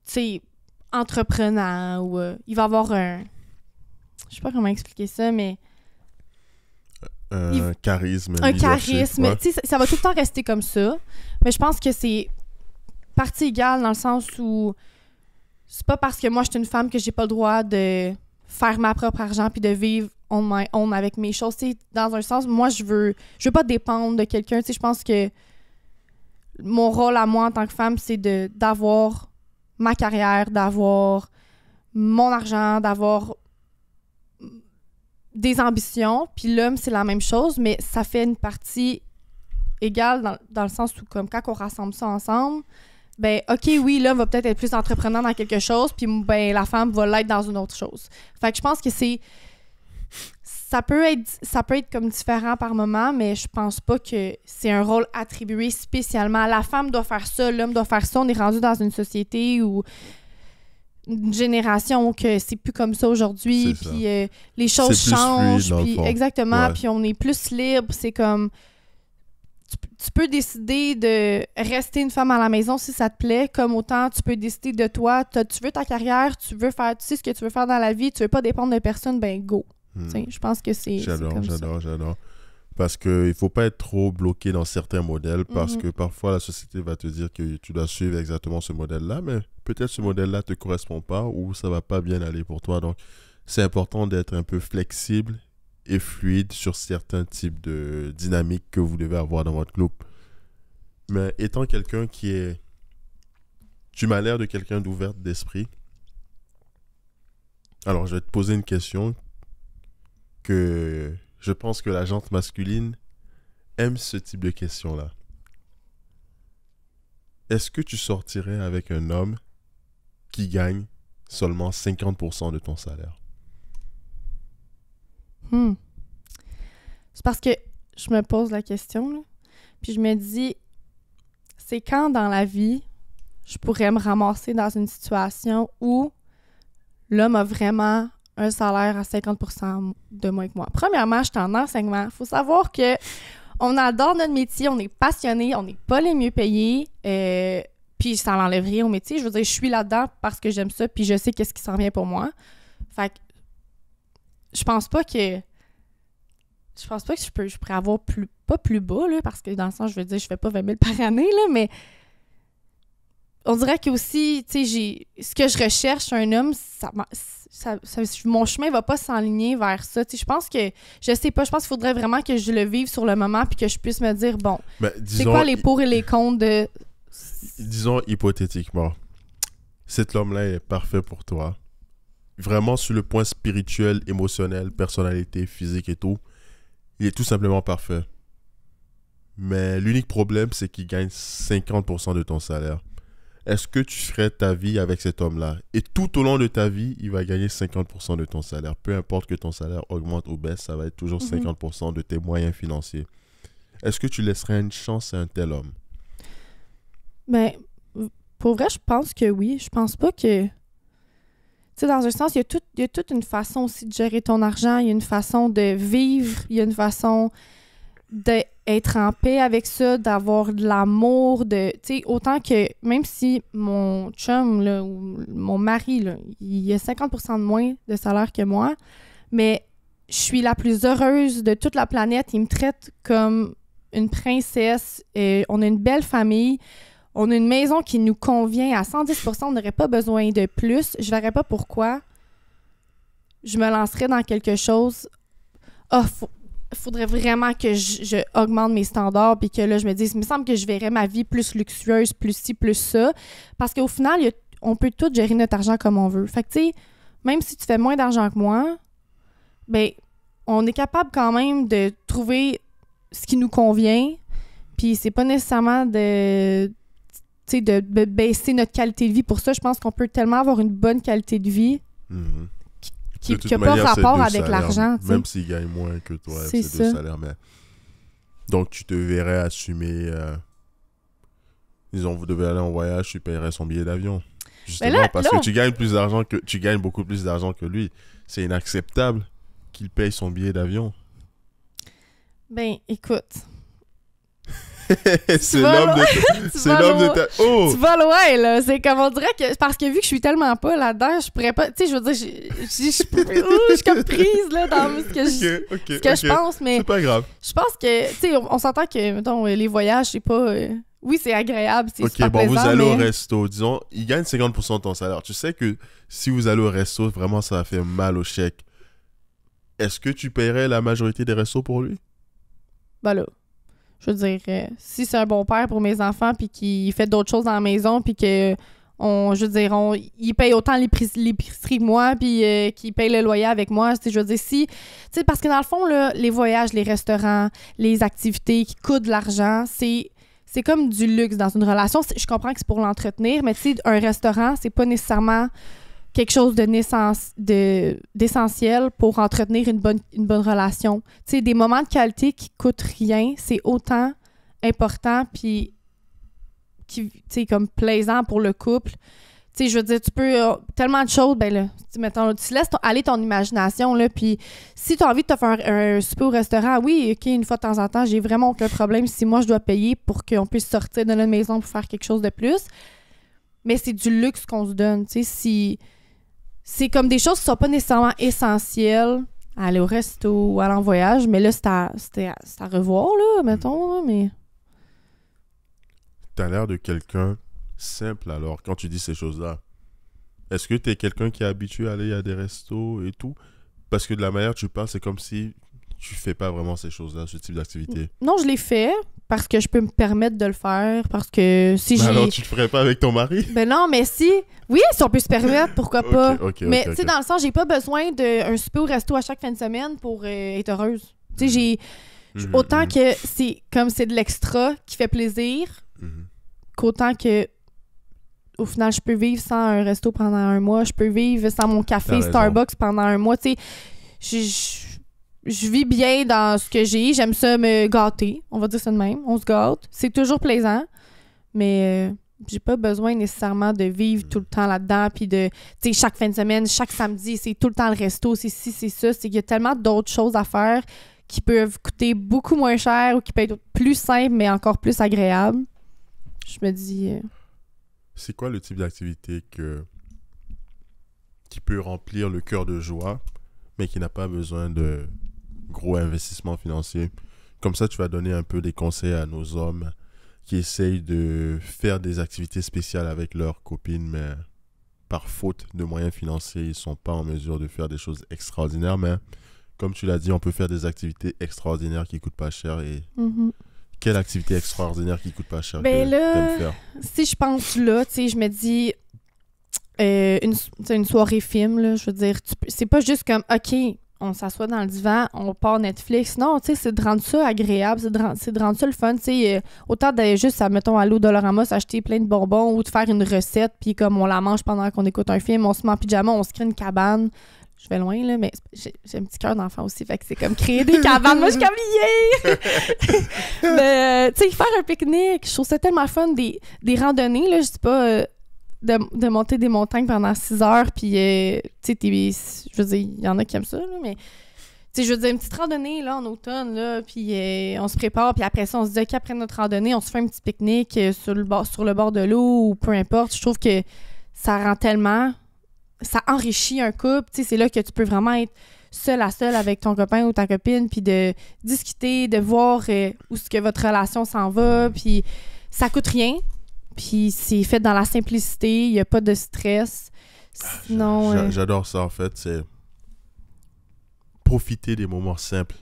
sais, entreprenant ou il va avoir un... Je sais pas comment expliquer ça, mais... Charisme, un leadership, charisme. ouais. Tu sais, ça va tout le temps rester comme ça. Mais je pense que c'est partie égale dans le sens où c'est pas parce que moi, je suis une femme que j'ai pas le droit de faire ma propre argent puis de vivre on my own avec mes choses. Tu sais, dans un sens, moi, je veux pas dépendre de quelqu'un. Tu sais, je pense que mon rôle à moi en tant que femme, c'est d'avoir ma carrière, d'avoir mon argent, d'avoir des ambitions. Puis l'homme, c'est la même chose, mais ça fait une partie égale dans le sens où, comme quand on rassemble ça ensemble, ben OK, oui, l'homme va peut-être être plus entreprenant dans quelque chose, puis ben la femme va l'être dans une autre chose. Fait que je pense que ça peut être comme différent par moment, mais je pense pas que c'est un rôle attribué spécialement. La femme doit faire ça, l'homme doit faire ça. On est rendu dans une société où une génération où que c'est plus comme ça aujourd'hui, puis les choses changent, puis exactement, ouais. Puis on est plus libre. C'est comme tu peux décider de rester une femme à la maison si ça te plaît, comme autant tu peux décider de toi. Tu veux ta carrière, tu sais ce que tu veux faire dans la vie, tu veux pas dépendre de personne, ben go. Je pense que c'est comme ça. J'adore. Parce qu'il ne faut pas être trop bloqué dans certains modèles, parce que parfois la société va te dire que tu dois suivre exactement ce modèle-là, mais peut-être ce modèle-là ne te correspond pas ou ça ne va pas bien aller pour toi. Donc, c'est important d'être un peu flexible et fluide sur certains types de dynamiques que vous devez avoir dans votre couple. Mais étant quelqu'un qui est... Tu m'as l'air de quelqu'un d'ouvert d'esprit. Alors, je vais te poser une question que je pense que la gente masculine aime ce type de questions-là. Est-ce que tu sortirais avec un homme qui gagne seulement 50% de ton salaire? C'est parce que je me pose la question, là, puis je me dis, c'est quand dans la vie je pourrais me ramasser dans une situation où l'homme a vraiment un salaire à 50% de moins que moi. Premièrement, je suis en enseignement. Il faut savoir que on adore notre métier, on est passionné, on n'est pas les mieux payés. Puis ça n'enlève rien au métier. Je veux dire, je suis là-dedans parce que j'aime ça, puis je sais qu'est-ce qui s'en vient pour moi. Fait que je pense pas que je pourrais avoir pas plus bas, là, parce que dans le sens, je veux dire, je fais pas 20 000 par année, là, mais on dirait que aussi, tu sais, ce que je recherche, un homme, mon chemin va pas s'enligner vers ça. Tu sais, je pense qu'il faudrait vraiment que je le vive sur le moment puis que je puisse me dire, bon, c'est quoi les pour et les contre de... Disons hypothétiquement, cet homme-là est parfait pour toi. Vraiment sur le point spirituel, émotionnel, personnalité, physique et tout, il est tout simplement parfait. Mais l'unique problème, c'est qu'il gagne 50% de ton salaire. Est-ce que tu ferais ta vie avec cet homme-là? Et tout au long de ta vie, il va gagner 50% de ton salaire. Peu importe que ton salaire augmente ou baisse, ça va être toujours 50% de tes moyens financiers. Est-ce que tu laisserais une chance à un tel homme? Ben, pour vrai, je pense que oui. Je pense pas que... Tu sais, dans un sens, il y a toute une façon aussi de gérer ton argent. Il y a une façon de vivre. Il y a une façon d'être en paix avec ça, d'avoir de l'amour, tu sais, autant que même si mon chum, là, ou mon mari, là, il a 50% de moins de salaire que moi, mais je suis la plus heureuse de toute la planète. Il me traite comme une princesse. On a une belle famille. On a une maison qui nous convient à 110%. On n'aurait pas besoin de plus. Je verrais pas pourquoi je me lancerais dans quelque chose. Faudrait vraiment que je augmente mes standards puis que là, je me dise, il me semble que je verrais ma vie plus luxueuse, plus ci, plus ça. Parce qu'au final, on peut tout gérer notre argent comme on veut. Fait que, tu sais, même si tu fais moins d'argent que moi, ben, on est capable quand même de trouver ce qui nous convient. Puis c'est pas nécessairement de baisser notre qualité de vie. Pour ça, je pense qu'on peut tellement avoir une bonne qualité de vie qui n'a pas rapport avec l'argent. Même s'il gagne moins que toi, c'est deux salaires. Mais... Donc, tu te verrais assumer... Disons, vous devez aller en voyage, tu paierais son billet d'avion. Justement, parce que tu gagnes beaucoup plus d'argent que lui. C'est inacceptable qu'il paye son billet d'avion. Ben, écoute... c'est l'homme de ta... Oh! Tu vas loin, là. C'est comme on dirait que... Parce que vu que je suis tellement pas là-dedans, je pourrais pas... Tu sais, je veux dire, je suis comme prise, là, dans ce que je pense, mais... C'est pas grave. Je pense que... Tu sais, on s'entend que, mettons, les voyages, c'est pas... Oui, c'est agréable, c'est super plaisant, vous allez au resto, disons, il gagne 50% de ton salaire. Tu sais que si vous allez au resto, vraiment, ça va faire mal au chèque. Est-ce que tu paierais la majorité des restos pour lui? Ben là... Je veux dire, si c'est un bon père pour mes enfants puis qu'il fait d'autres choses dans la maison puis que, il paye autant l'épicerie que moi puis qu'il paye le loyer avec moi, je veux dire, si... Tu sais, parce que dans le fond, là, les voyages, les restaurants, les activités qui coûtent de l'argent, c'est comme du luxe dans une relation. Je comprends que c'est pour l'entretenir, mais tu sais, un restaurant, c'est pas nécessairement quelque chose d'essentiel pour entretenir une bonne relation. Tu sais, des moments de qualité qui coûtent rien, c'est autant important puis tu sais, comme plaisant pour le couple. Tu sais, je veux dire, tu peux... tellement de choses, ben là, mettons, tu laisses aller ton imagination, là, puis si tu as envie de te faire un souper au restaurant, oui, OK, une fois de temps en temps, j'ai vraiment aucun problème si moi, je dois payer pour qu'on puisse sortir de notre maison pour faire quelque chose de plus. Mais c'est du luxe qu'on se donne, tu sais, si... C'est comme des choses qui sont pas nécessairement essentielles à aller au resto ou aller en voyage, mais là, c'était à revoir, là, mettons, là, mais... T'as l'air de quelqu'un simple, alors, quand tu dis ces choses-là. Est-ce que t'es quelqu'un qui est habitué à aller à des restos et tout? Parce que de la manière que tu parles, c'est comme si tu fais pas vraiment ces choses-là, ce type d'activité. Non, je l'ai fait parce que je peux me permettre de le faire, parce que si j'ai... Alors, tu le ferais pas avec ton mari? Ben non, mais si... Oui, si on peut se permettre, pourquoi pas? Mais tu sais, dans le sens, j'ai pas besoin d'un souper au resto à chaque fin de semaine pour être heureuse. Tu sais, autant que c'est de l'extra qui fait plaisir, qu'autant que au final, je peux vivre sans un resto pendant un mois, je peux vivre sans mon café Starbucks pendant un mois. Tu sais, je vis bien dans ce que j'ai. J'aime ça me gâter. On va dire ça de même. On se gâte. C'est toujours plaisant. Mais j'ai pas besoin nécessairement de vivre tout le temps là-dedans, puis de, tu sais, chaque fin de semaine, chaque samedi, c'est tout le temps le resto, c'est ci, c'est ça. C'est qu'il y a tellement d'autres choses à faire qui peuvent coûter beaucoup moins cher ou qui peuvent être plus simples, mais encore plus agréables. Je me dis... C'est quoi le type d'activité qui peut remplir le cœur de joie, mais qui n'a pas besoin de gros investissements financiers? Comme ça, tu vas donner un peu des conseils à nos hommes qui essayent de faire des activités spéciales avec leurs copines, mais par faute de moyens financiers, ils ne sont pas en mesure de faire des choses extraordinaires. Mais comme tu l'as dit, on peut faire des activités extraordinaires qui ne coûtent pas cher. Et quelle activité extraordinaire qui ne coûte pas cher ben que là, t'aimes faire? Si je pense là, tu sais, je me dis... une soirée film, là, je veux dire, c'est pas juste comme, OK, on s'assoit dans le divan, on part Netflix. Non, tu sais, c'est de rendre ça agréable, c'est de rendre ça le fun. Tu sais, autant d'aller juste, mettons, aller au Dollarama, s'acheter plein de bonbons ou de faire une recette, puis comme on la mange pendant qu'on écoute un film, on se met en pyjama, on se crée une cabane. Je vais loin, là, mais j'ai un petit cœur d'enfant aussi, fait que c'est comme créer des cabanes. Moi, je suis comme, mais, tu sais, faire un pique-nique, je trouve ça tellement fun. Des randonnées, là, je dis pas... De monter des montagnes pendant 6 heures, puis, tu sais, je veux dire, il y en a qui aiment ça, là, mais, tu sais, je veux dire, une petite randonnée, là, en automne, là, puis on se prépare, puis après ça, on se dit, OK, après notre randonnée, on se fait un petit pique-nique sur le bord de l'eau, ou peu importe. Je trouve que ça rend tellement... Ça enrichit un couple, tu sais, c'est là que tu peux vraiment être seul à seul avec ton copain ou ta copine, puis de discuter, de voir où est-ce que votre relation s'en va, puis ça coûte rien. Puis c'est fait dans la simplicité, il n'y a pas de stress. Sinon... J'adore ça, en fait. C'est profiter des moments simples.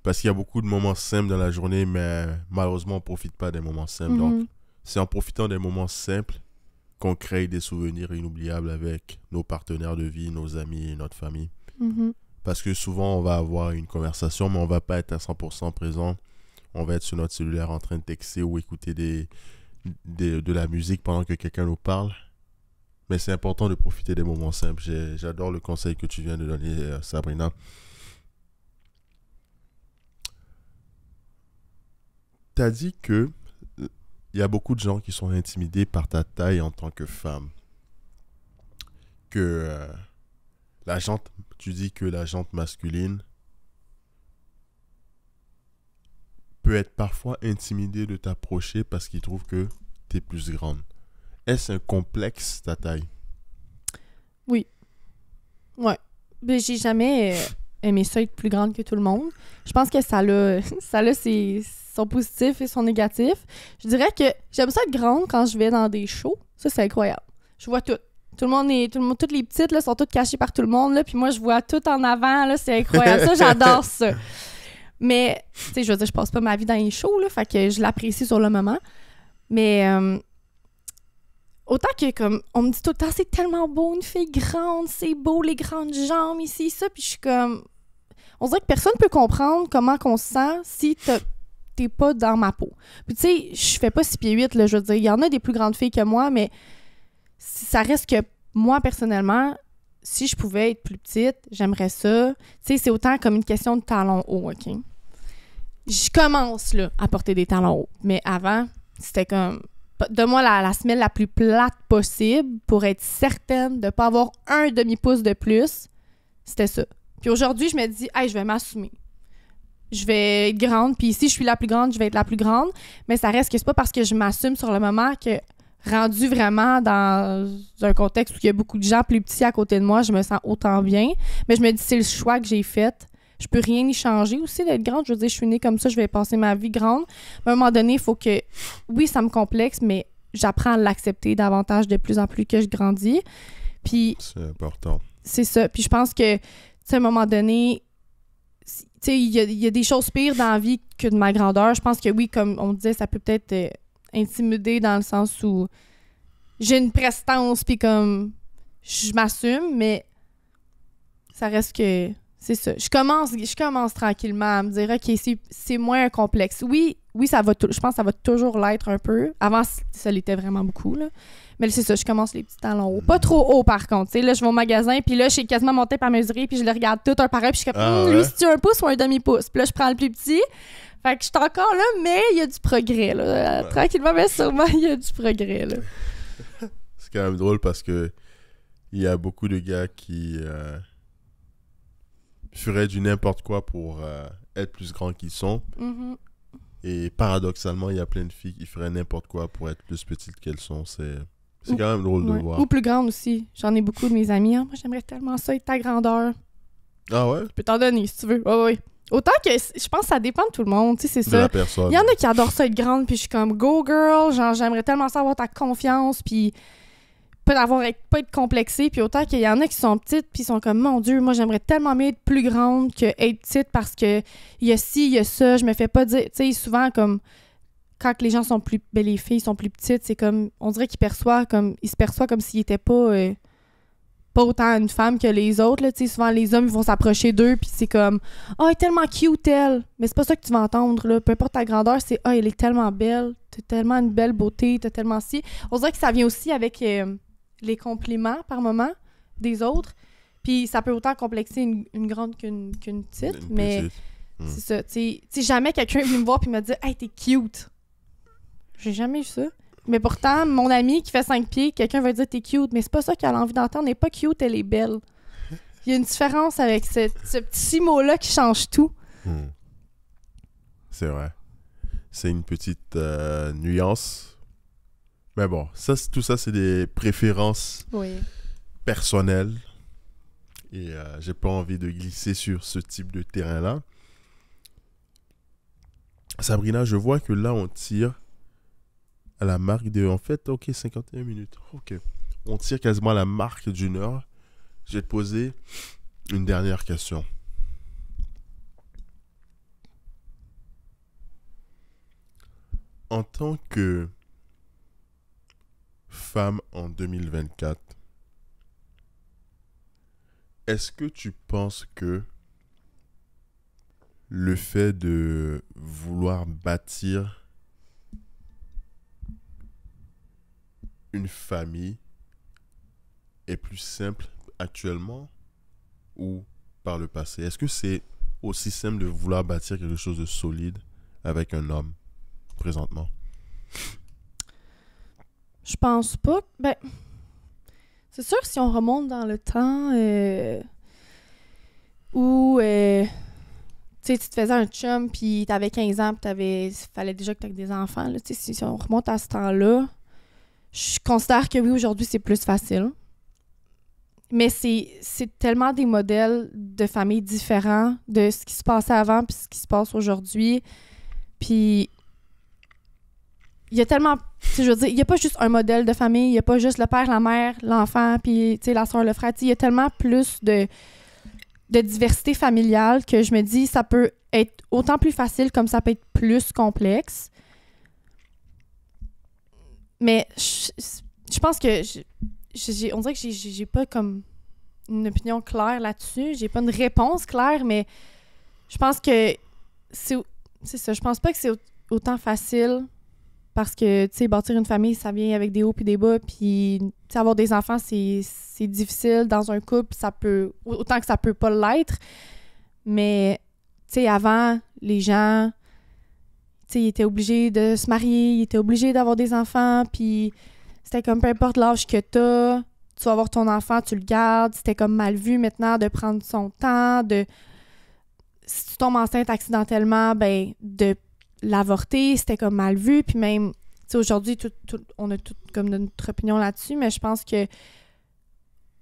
Parce qu'il y a beaucoup de moments simples dans la journée, mais malheureusement, on ne profite pas des moments simples. Donc, c'est en profitant des moments simples qu'on crée des souvenirs inoubliables avec nos partenaires de vie, nos amis et notre famille. Parce que souvent, on va avoir une conversation, mais on ne va pas être à 100% présent. On va être sur notre cellulaire en train de texter ou écouter de la musique pendant que quelqu'un nous parle. Mais c'est important de profiter des moments simples. J'adore le conseil que tu viens de donner, Sabrina. Tu as dit que il y a beaucoup de gens qui sont intimidés par ta taille en tant que femme. Que tu dis que la jante masculine peut être parfois intimidé de t'approcher parce qu'il trouve que tu es plus grande. Est-ce un complexe, ta taille? Oui. Ouais. Mais j'ai jamais aimé ça être plus grande que tout le monde. Je pense que ça a son positif et son négatif. Je dirais que j'aime ça être grande quand je vais dans des shows. Ça, c'est incroyable. Je vois tout. Toutes les petites là, sont toutes cachées par tout le monde. Là, puis moi, je vois tout en avant. Là, c'est incroyable. Ça, j'adore ça. Mais, tu sais, je veux dire, je passe pas ma vie dans les shows, là, fait que je l'apprécie sur le moment. Mais, autant que, comme, on me dit tout le temps, c'est tellement beau, une fille grande, c'est beau, les grandes jambes, ici, ça, puis je suis comme... On dirait que personne peut comprendre comment qu'on se sent si t'es pas dans ma peau. Puis, tu sais, je fais pas 6 pieds 8, là, je veux dire, il y en a des plus grandes filles que moi, mais ça reste que, moi, personnellement... Si je pouvais être plus petite, j'aimerais ça. Tu sais, c'est autant comme une question de talons hauts, OK? Je commence, là, à porter des talons hauts. Mais avant, c'était comme... Donne-moi la semelle la plus plate possible pour être certaine de ne pas avoir un demi-pouce de plus. C'était ça. Puis aujourd'hui, je me dis, hey, je vais m'assumer. Je vais être grande, puis si je suis la plus grande, je vais être la plus grande. Mais ça reste que c'est pas parce que je m'assume sur le moment que... rendu vraiment dans un contexte où il y a beaucoup de gens plus petits à côté de moi, je me sens autant bien. Mais je me dis, c'est le choix que j'ai fait. Je peux rien y changer aussi d'être grande. Je veux dire, je suis née comme ça, je vais passer ma vie grande. Mais à un moment donné, il faut que... Oui, ça me complexe, mais j'apprends à l'accepter davantage de plus en plus que je grandis. Puis... C'est important. C'est ça. Puis je pense que, tu sais, à un moment donné... Tu sais, il y a des choses pires dans la vie que de ma grandeur. Je pense que oui, comme on disait, ça peut peut-être... intimidée dans le sens où j'ai une prestance puis comme je m'assume, mais ça reste que c'est ça. Je commence tranquillement à me dire OK, c'est moins un complexe. Oui, ça va je pense que ça va toujours l'être un peu. Avant ça l'était vraiment beaucoup là. Mais c'est ça, je commence les petits talons hauts. Pas trop haut par contre, tu sais, là je vais au magasin puis là je suis quasiment mon tape à mesurer puis je les regarde tout un par un puis je suis comme lui c'est-tu un pouce ou un demi-pouce? Puis là je prends le plus petit. Fait que je suis encore là, mais il y a du progrès, là. Ouais. Tranquillement, mais sûrement, il y a du progrès, là. C'est quand même drôle parce que il y a beaucoup de gars qui feraient du n'importe quoi pour être plus grands qu'ils sont. Mhm. Et paradoxalement, il y a plein de filles qui feraient n'importe quoi pour être plus petites qu'elles sont. C'est quand même drôle de Ouais. voir. Ou plus grande aussi. J'en ai beaucoup de mes amis. Ah, moi, j'aimerais tellement ça être ta grandeur. Ah ouais? Je peux t'en donner si tu veux. Ouais, ouais. Autant que je pense que ça dépend de tout le monde. Tu sais, c'est De la ça. personne. Il y en a qui adorent ça être grande, puis je suis comme go girl. Genre, j'aimerais tellement ça avoir ta confiance, puis pas être complexée. Puis autant qu'il y en a qui sont petites, puis ils sont comme mon Dieu, moi, j'aimerais tellement mieux être plus grande que être petite parce que il y a ci, il y a ça. Je me fais pas dire. Tu sais, souvent, comme quand les gens sont plus. Ben, les filles sont plus petites, c'est comme. On dirait qu'ils ils se perçoivent comme s'ils étaient pas autant une femme que les autres, là, tu sais, souvent les hommes ils vont s'approcher d'eux puis c'est comme « Ah, elle est tellement cute, elle! » Mais c'est pas ça que tu vas entendre, là. Peu importe ta grandeur, c'est « Ah, elle est tellement belle, t'as tellement une belle beauté, t'as tellement si... » On dirait que ça vient aussi avec les compliments, par moment, des autres. Puis ça peut autant complexer une grande qu'une petite, Une mais petite. c'est ça, tu sais, jamais quelqu'un vient me voir puis me dire « Hey, t'es cute! » J'ai jamais eu ça. Mais pourtant, mon ami qui fait 5 pieds, quelqu'un va dire t'es cute, mais c'est pas ça qu'elle a envie d'entendre. Elle n'est pas cute, elle est belle. Il y a une différence avec ce petit mot-là qui change tout. C'est vrai. C'est une petite nuance. Mais bon, tout ça, c'est des préférences Oui. personnelles. Et j'ai pas envie de glisser sur ce type de terrain-là. Sabrina, je vois que là, on tire à la marque de... En fait, ok, 51 minutes. Ok. On tire quasiment à la marque d'une heure. Je vais te poser une dernière question. En tant que femme en 2024, est-ce que tu penses que le fait de vouloir bâtir une famille est plus simple actuellement ou par le passé? Est-ce que c'est aussi simple de vouloir bâtir quelque chose de solide avec un homme présentement? Je pense pas. Ben, c'est sûr que si on remonte dans le temps où tu sais, tu te faisais un chum puis t'avais 15 ans puis fallait déjà que t'aies des enfants. Là, si on remonte à ce temps-là, je considère que oui, aujourd'hui, c'est plus facile. Mais c'est tellement des modèles de famille différents de ce qui se passait avant puis ce qui se passe aujourd'hui. Puis il y a tellement... Je veux dire, il n'y a pas juste un modèle de famille, il n'y a pas juste le père, la mère, l'enfant, puis la soeur, le frère. Il y a tellement plus de diversité familiale que je me dis ça peut être autant plus facile comme ça peut être plus complexe. Mais je pense que on dirait que j'ai pas comme une opinion claire là-dessus. J'ai pas une réponse claire, mais je pense que c'est ça. Je pense pas que c'est autant facile parce que, tu sais, bâtir une famille, ça vient avec des hauts puis des bas. Puis, tu sais, avoir des enfants, c'est difficile dans un couple. Ça peut... Autant que ça peut pas l'être. Mais, tu sais, avant, les gens... Tu sais, ils étaient obligés de se marier, ils étaient obligés d'avoir des enfants, puis c'était comme peu importe l'âge que t'as, tu vas avoir ton enfant, tu le gardes. C'était comme mal vu maintenant de prendre son temps, si tu tombes enceinte accidentellement, ben de l'avorter, c'était comme mal vu. Puis même, tu sais, aujourd'hui, on a tout comme notre opinion là-dessus, mais je pense que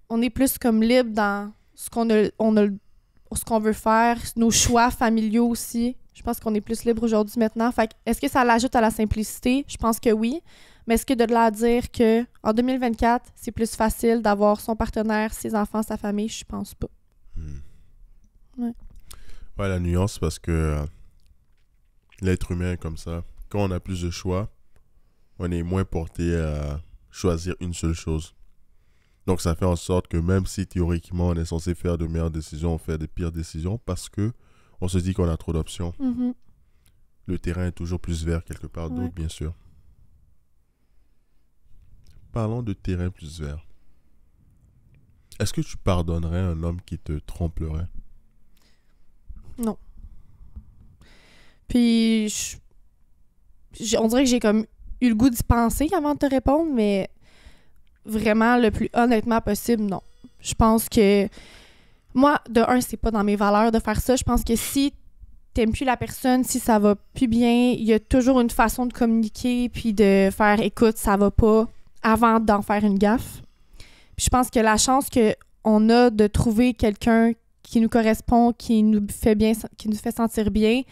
on est plus comme libre dans ce ce qu'on veut faire, nos choix familiaux aussi. Je pense qu'on est plus libre aujourd'hui maintenant. Fait que, est-ce que ça l'ajoute à la simplicité? Je pense que oui. Mais est-ce que de là à dire que en 2024, c'est plus facile d'avoir son partenaire, ses enfants, sa famille? Je pense pas. Ouais. Ouais, la nuance, parce que l'être humain est comme ça. Quand on a plus de choix, on est moins porté à choisir une seule chose. Donc ça fait en sorte que même si théoriquement on est censé faire de meilleures décisions, on fait des pires décisions parce que on se dit qu'on a trop d'options. Mm-hmm. Le terrain est toujours plus vert quelque part d'autre, bien sûr. Parlons de terrain plus vert. Est-ce que tu pardonnerais un homme qui te tromperait? Non. Puis, on dirait que j'ai comme eu le goût d'y penser avant de te répondre, mais vraiment, le plus honnêtement possible, non. Je pense que moi, de un, c'est pas dans mes valeurs de faire ça. Je pense que si t'aimes plus la personne, si ça va plus bien, il y a toujours une façon de communiquer puis de faire « écoute, ça va pas » avant d'en faire une gaffe. Puis je pense que la chance qu'on a de trouver quelqu'un qui nous correspond, qui nous fait bien, qui nous fait sentir bien,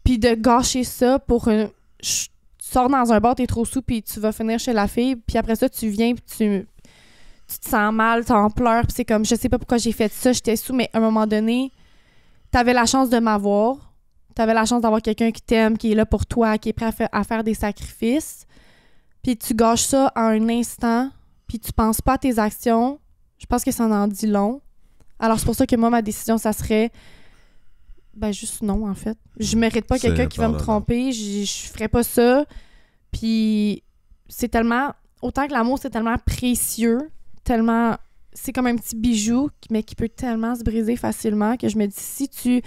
puis de gâcher ça pour un... Tu sors dans un bar, t'es trop sous, puis tu vas finir chez la fille, puis après ça, tu viens, puis tu te sens mal, t'en pleures, puis c'est comme, je sais pas pourquoi j'ai fait ça, j'étais sous, mais à un moment donné, t'avais la chance de m'avoir, t'avais la chance d'avoir quelqu'un qui t'aime, qui est là pour toi, qui est prêt à faire des sacrifices, puis tu gâches ça en un instant, puis tu penses pas à tes actions, je pense que ça en dit long. Alors c'est pour ça que moi, ma décision, ça serait... Ben, juste non, en fait. Je mérite pas quelqu'un qui va me tromper. Je ferais pas ça. Puis, c'est tellement... Autant que l'amour, c'est tellement précieux, tellement... C'est comme un petit bijou, mais qui peut tellement se briser facilement que je me dis, si tu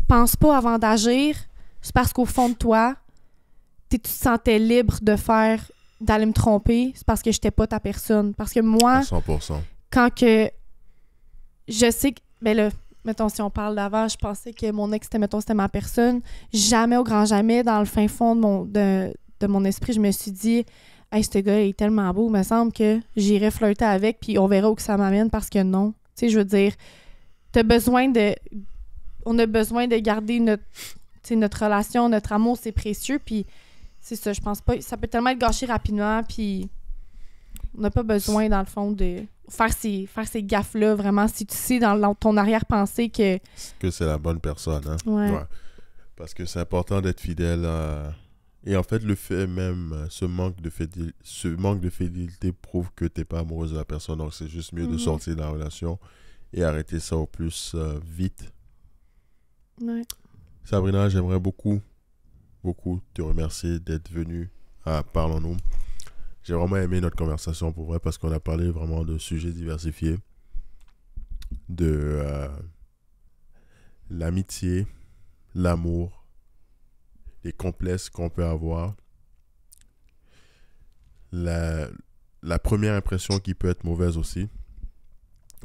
penses pas avant d'agir, c'est parce qu'au fond de toi, tu te sentais libre d'aller me tromper, c'est parce que j'étais pas ta personne. Parce que moi... 100%. Quand que... Je sais que... Ben là... Mettons, si on parle d'avant, je pensais que mon ex, c'était ma personne. Jamais, au grand jamais, dans le fin fond de mon esprit, je me suis dit « Hey, ce gars, il est tellement beau, il me semble que j'irai flirter avec, puis on verra où que ça m'amène, parce que non. » Tu sais, je veux dire, on a besoin de garder notre relation, notre amour, c'est précieux, puis c'est ça, je pense pas... Ça peut tellement être gâché rapidement, puis on n'a pas besoin, dans le fond, de... faire ces gaffes-là, vraiment, si tu sais dans ton arrière-pensée que c'est la bonne personne, hein? Ouais. Parce que c'est important d'être fidèle et en fait, le fait même, ce manque de fidélité prouve que t'es pas amoureuse de la personne, donc c'est juste mieux de sortir de la relation et arrêter ça au plus vite. Ouais. Sabrina, j'aimerais beaucoup te remercier d'être venue à Parlons-nous. J'ai vraiment aimé notre conversation pour vrai parce qu'on a parlé vraiment de sujets diversifiés, de l'amitié, l'amour, les complexes qu'on peut avoir, la première impression qui peut être mauvaise aussi.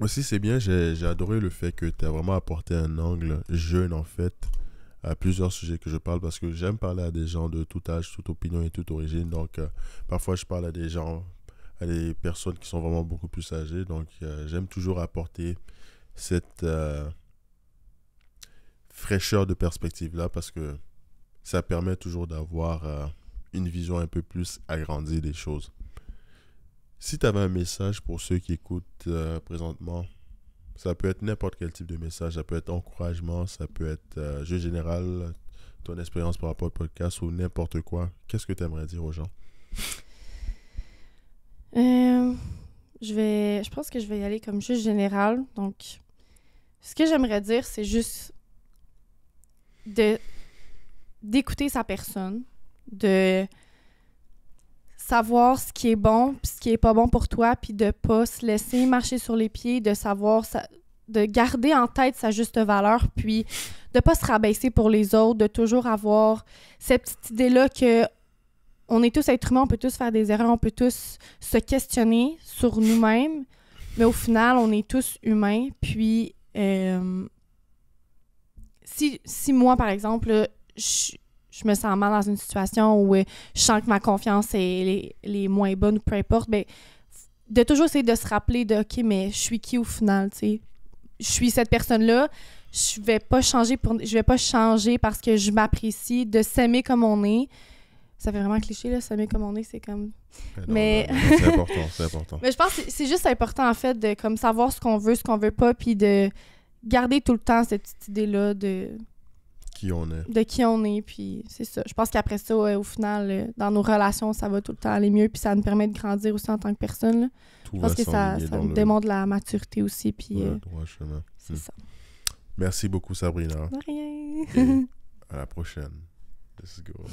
Aussi, c'est bien, j'ai adoré le fait que tu as vraiment apporté un angle jeune en fait à plusieurs sujets que je parle parce que j'aime parler à des gens de tout âge, toute opinion et toute origine. Donc, parfois, je parle à des personnes qui sont vraiment beaucoup plus âgées. Donc, j'aime toujours apporter cette fraîcheur de perspective-là parce que ça permet toujours d'avoir une vision un peu plus agrandie des choses. Si tu avais un message pour ceux qui écoutent présentement, ça peut être n'importe quel type de message. Ça peut être encouragement, ça peut être jeu général, ton expérience par rapport au podcast ou n'importe quoi. Qu'est-ce que tu aimerais dire aux gens? Je pense que je vais y aller comme jeu général. Donc, ce que j'aimerais dire, c'est juste d'écouter sa personne, de savoir ce qui est bon puis ce qui est pas bon pour toi, puis de pas se laisser marcher sur les pieds, de savoir de garder en tête sa juste valeur, puis de pas se rabaisser pour les autres, de toujours avoir cette petite idée-là que on est tous êtres humains, on peut tous faire des erreurs, on peut tous se questionner sur nous-mêmes, mais au final, on est tous humains, puis si moi, par exemple, je me sens mal dans une situation où je sens que ma confiance est les moins bonne ou peu importe, ben, de toujours essayer de se rappeler de « OK, mais je suis qui au final, tu sais? Je suis cette personne-là, je vais pas changer parce que je m'apprécie, de s'aimer comme on est. » Ça fait vraiment cliché, là, s'aimer comme on est, c'est comme... Mais c'est important. Mais je pense que c'est juste important, en fait, de comme savoir ce qu'on veut pas, puis de garder tout le temps cette petite idée-là de... De qui on est, puis c'est ça. Je pense qu'après ça, au final, dans nos relations, ça va tout le temps aller mieux, puis ça nous permet de grandir aussi en tant que personne. Là. Je pense que ça nous démontre la maturité aussi, puis c'est ça. Merci beaucoup, Sabrina. De rien. Et à la prochaine. Let's go.